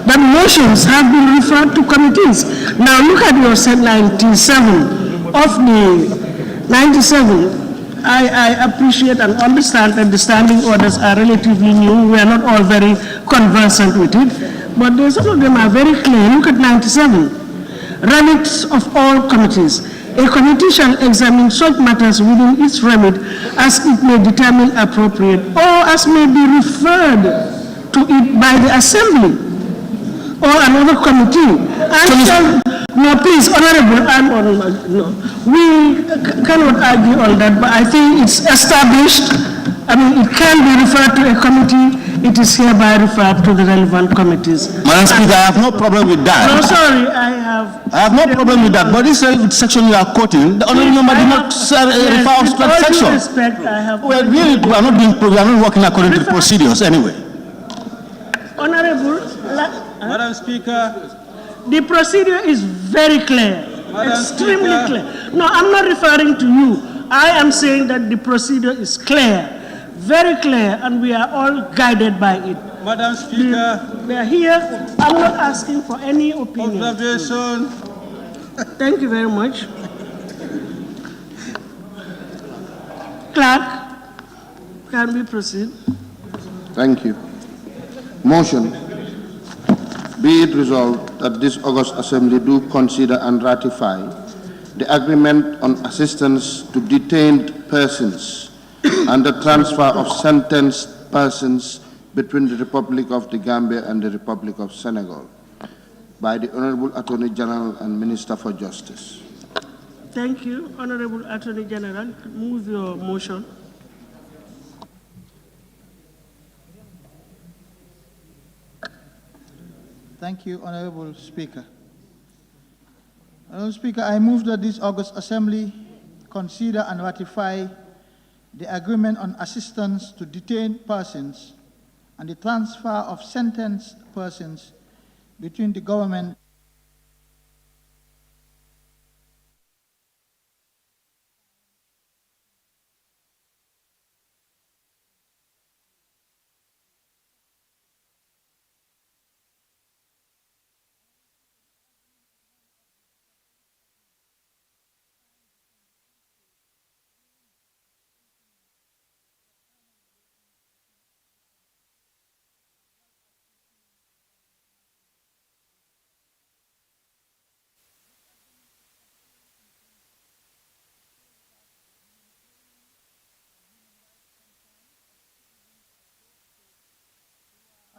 S2: that motions have been referred to committees. Now look at your set 97 of the 97. I appreciate and understand that the standing orders are relatively new. We are not all very conversant with it, but some of them are very clear. Look at 97. Remits of all committees. A committee shall examine such matters within its remit as it may determine appropriate or as may be referred to it by the Assembly or another committee. No, please, Honorable, we cannot argue on that, but I think it's established. I mean, it can be referred to a committee. It is hereby referred to the relevant committees.
S8: Madam Speaker, I have no problem with that.
S2: No, sorry, I have
S8: no problem with that. But this section you are quoting, the honorable member did not refer to that section.
S2: With all due respect, I have.
S8: Well, really, we are not working according to the procedures anyway.
S2: Honorable,
S12: Madam Speaker,
S2: the procedure is very clear, extremely clear. No, I'm not referring to you. I am saying that the procedure is clear, very clear, and we are all guided by it.
S3: Madam Speaker.
S2: We are here. I'm not asking for any opinion.
S3: Observation.
S2: Thank you very much. Clerk, can we proceed?
S10: Thank you. Motion. Be it resolved that this August Assembly do consider and ratify the agreement on assistance to detained persons and the transfer of sentenced persons between the Republic of the Gambia and the Republic of Senegal by the Honorable Attorney General and Minister for Justice.
S2: Thank you, Honorable Attorney General. Move your motion.
S11: Thank you, Honorable Speaker. Honorable Speaker, I move that this August Assembly consider and ratify the agreement on assistance to detained persons and the transfer of sentenced persons between the government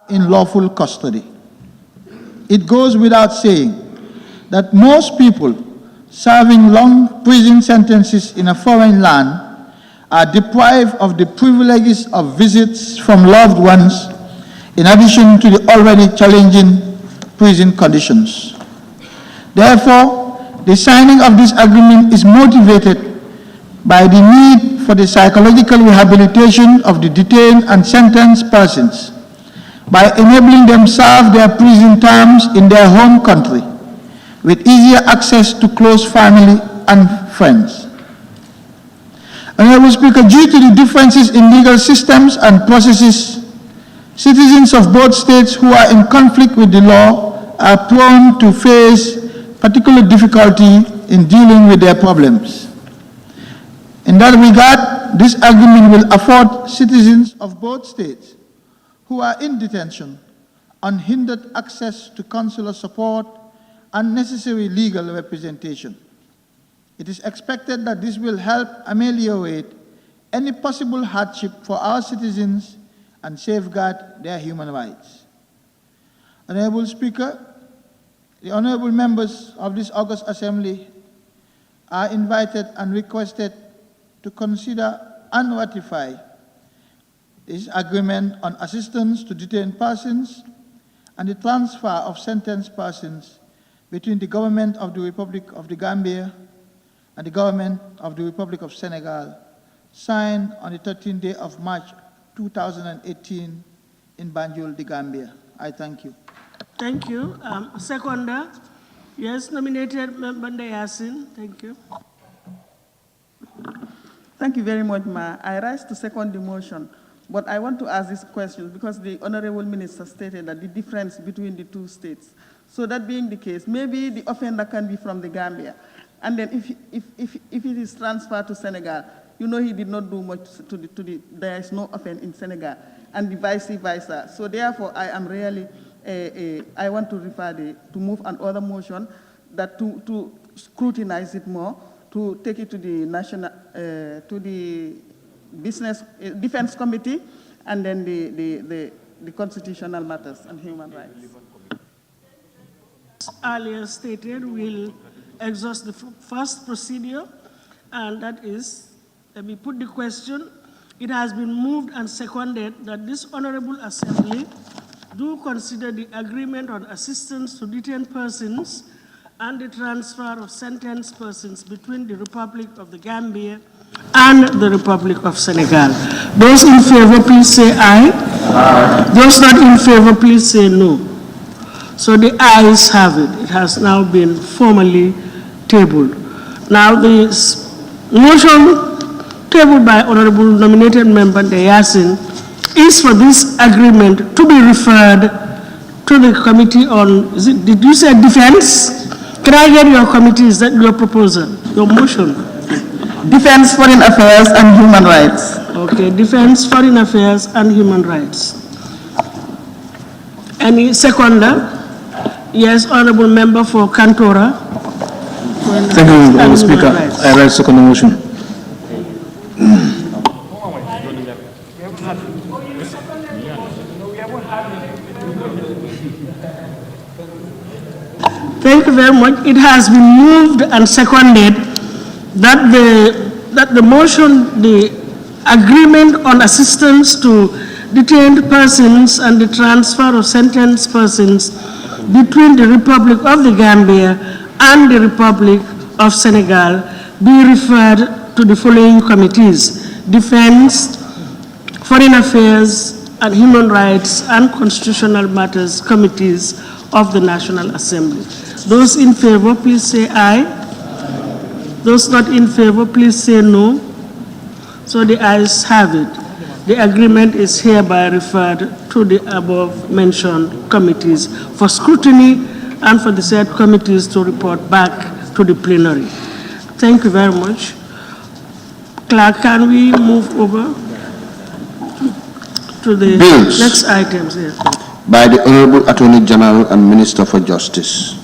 S11: in lawful custody. It goes without saying that most people serving long prison sentences in a foreign land are deprived of the privileges of visits from loved ones, in addition to the already challenging prison conditions. Therefore, the signing of this agreement is motivated by the need for the psychological rehabilitation of the detained and sentenced persons by enabling them serve their prison terms in their home country with easier access to close family and friends. Honorable Speaker, due to the differences in legal systems and processes, citizens of both states who are in conflict with the law are prone to face particular difficulty in dealing with their problems. In that regard, this agreement will afford citizens of both states who are in detention unhindered access to consular support and necessary legal representation. It is expected that this will help ameliorate any possible hardship for our citizens and safeguard their human rights. Honorable Speaker, the honorable members of this August Assembly are invited and requested to consider and ratify this agreement on assistance to detained persons and the transfer of sentenced persons between the government of the Republic of the Gambia and the government of the Republic of Senegal, signed on the 13th day of March 2018 in Banjul, the Gambia. I thank you.
S2: Thank you. Seconder, yes, nominated Member Yasin. Thank you.
S16: Thank you very much, Ma. I rise to second the motion. But I want to ask this question because the Honorable Minister stated that the difference between the two states. So that being the case, maybe the offender can be from the Gambia. And then if it is transferred to Senegal, you know he did not do much there is no offense in Senegal, and the vice versa. So therefore, I am really, I want to to move another motion that to scrutinize it more, to take it to the national, to the Defense Committee, and then the Constitutional Matters and Human Rights.
S2: Earlier stated, we'll exhaust the first procedure, and that is, let me put the question. It has been moved and seconded that this Honorable Assembly do consider the agreement on assistance to detained persons and the transfer of sentenced persons between the Republic of the Gambia and the Republic of Senegal. Those in favor, please say aye. Aye. Those not in favor, please say no. So the ayes have it. It has now been formally tabled. Now, this motion tabled by Honorable Nominated Member Yasin is for this agreement to be referred to the Committee on, did you say defense? Can I get your committee, is that your proposal, your motion?
S16: Defense, Foreign Affairs, and Human Rights.
S2: Okay, Defense, Foreign Affairs, and Human Rights. Any seconder? Yes, Honorable Member for Kantora.
S15: Thank you, Mr. Speaker. I raise second motion.
S2: Thank you very much. It has been moved and seconded that the motion, the agreement on assistance to detained persons and the transfer of sentenced persons between the Republic of the Gambia and the Republic of Senegal be referred to the following committees: Defense, Foreign Affairs, and Human Rights and Constitutional Matters Committees of the National Assembly. Those in favor, please say aye. Those not in favor, please say no. So the ayes have it. The agreement is hereby referred to the above mentioned committees for scrutiny and for the said committees to report back to the plenary. Thank you very much. Clerk, can we move over to the
S10: Bills.
S2: next items here?
S10: By the Honorable Attorney General and Minister for Justice.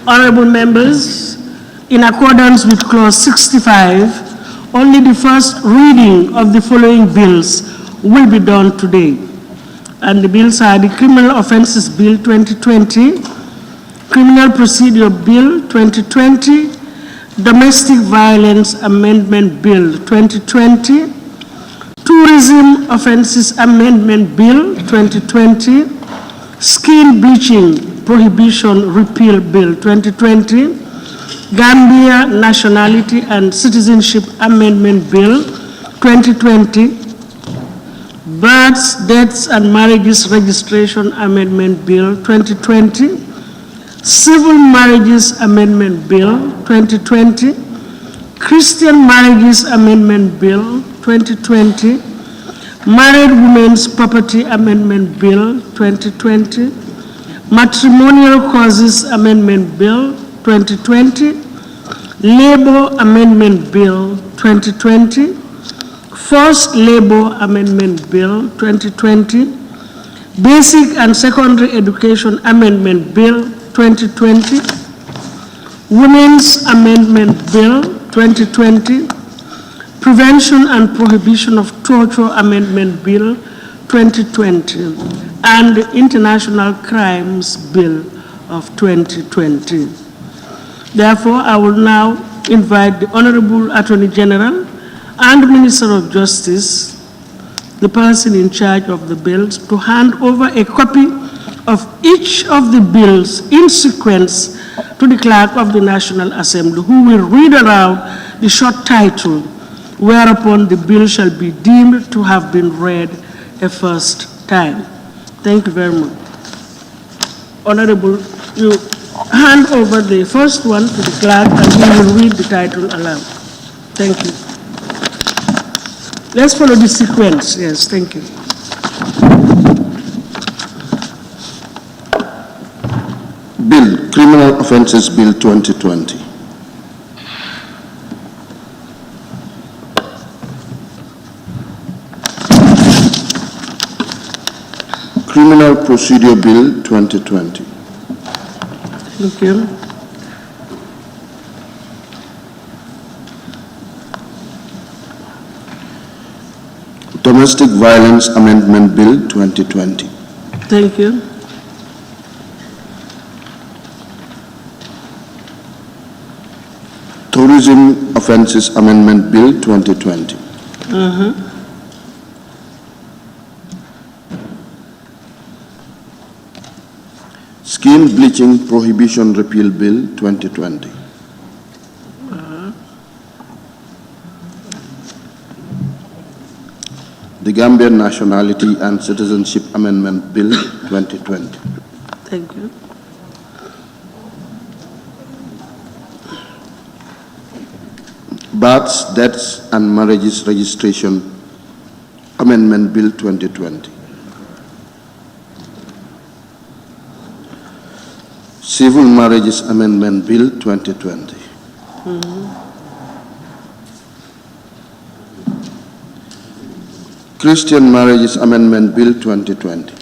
S2: Honorable members, in accordance with clause 65, only the first reading of the following bills will be done today. And the bills are the Criminal Offences Bill 2020, Criminal Procedure Bill 2020, Domestic Violence Amendment Bill 2020, Tourism Offences Amendment Bill 2020, Skin Bleaching Prohibition Repeal Bill 2020, Gambia Nationality and Citizenship Amendment Bill 2020, Births, Deaths and Marriages Registration Amendment Bill 2020, Civil Marriages Amendment Bill 2020, Christian Marriages Amendment Bill 2020, Married Women's Property Amendment Bill 2020, Matrimonial Causes Amendment Bill 2020, Labor Amendment Bill 2020, Forced Labor Amendment Bill 2020, Basic and Secondary Education Amendment Bill 2020, Women's Amendment Bill 2020, Prevention and Prohibition of Torture Amendment Bill 2020, and the International Crimes Bill of 2020. Therefore, I will now invite the Honorable Attorney General and Minister of Justice, the person in charge of the bills, to hand over a copy of each of the bills in sequence to the Clerk of the National Assembly, who will read aloud the short title, whereupon the bill shall be deemed to have been read a first time. Thank you very much. Honorable, you hand over the first one to the clerk and he will read the title aloud. Thank you. Let's follow the sequence. Yes, thank you.
S10: Bill, Criminal Offences Bill 2020. Criminal Procedure Bill 2020.
S2: Thank you.
S10: Domestic Violence Amendment Bill 2020.
S2: Thank you.
S10: Tourism Offences Amendment Bill 2020. Skin Bleaching Prohibition Repeal Bill 2020. the Gambian Nationality and Citizenship Amendment Bill 2020.
S2: Thank you.
S10: Births, Deaths and Marriages Registration Amendment Bill 2020. Civil Marriages Amendment Bill 2020. Christian Marriages Amendment Bill 2020.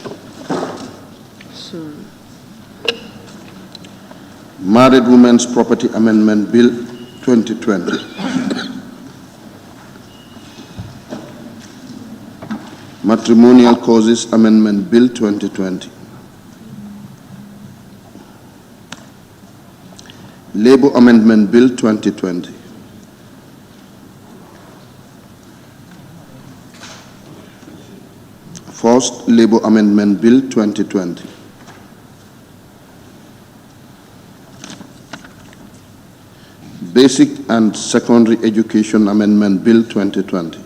S10: Married Women's Property Amendment Bill 2020. Matrimonial Causes Amendment Bill 2020. Labor Amendment Bill 2020. Forced Labor Amendment Bill 2020. Basic and Secondary Education Amendment Bill 2020.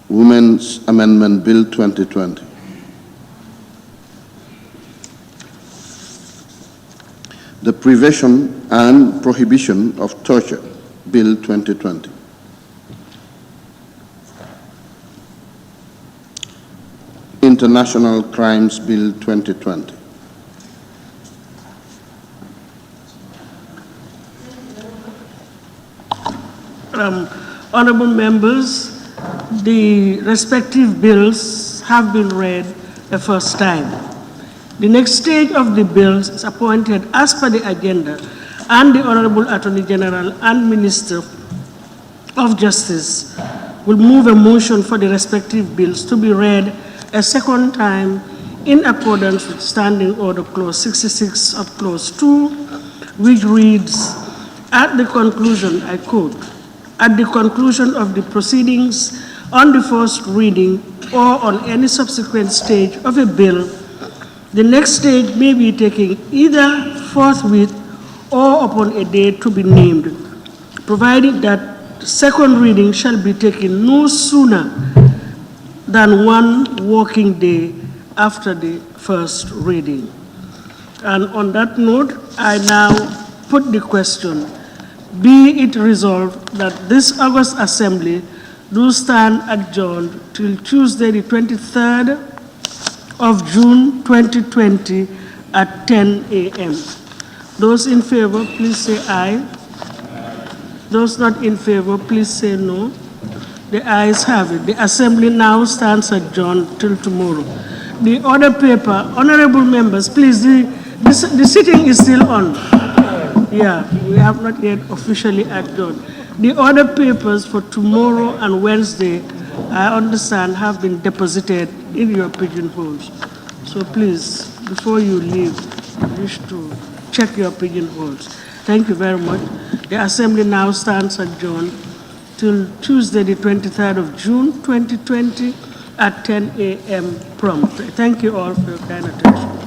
S10: Women's Amendment Bill 2020. The Prevention and Prohibition of Torture Bill 2020. International Crimes Bill 2020.
S2: Honorable members, the respective bills have been read the first time. The next stage of the bills is appointed as per the agenda, and the Honorable Attorney General and Minister of Justice will move a motion for the respective bills to be read a second time in accordance with Standing Order Clause 66 of Clause 2, which reads, at the conclusion, I quote, at the conclusion of the proceedings on the first reading or on any subsequent stage of a bill, the next stage may be taken either forthwith or upon a date to be named, provided that the second reading shall be taken no sooner than 1 working day after the first reading. And on that note, I now put the question, be it resolved that this August Assembly do stand adjourned till Tuesday the 23rd of June 2020 at 10 a.m. Those in favor, please say aye. Those not in favor, please say no. The ayes have it. The Assembly now stands adjourned till tomorrow. The order paper, honorable members, please, the sitting is still on. Yeah, we have not yet officially adjourned. The order papers for tomorrow and Wednesday, I understand, have been deposited in your pigeonholes. So please, before you leave, you wish to check your pigeonholes. Thank you very much. The Assembly now stands adjourned till Tuesday, the 23rd of June, 2020 at 10 a.m. prompt. Thank you all for your kind attention.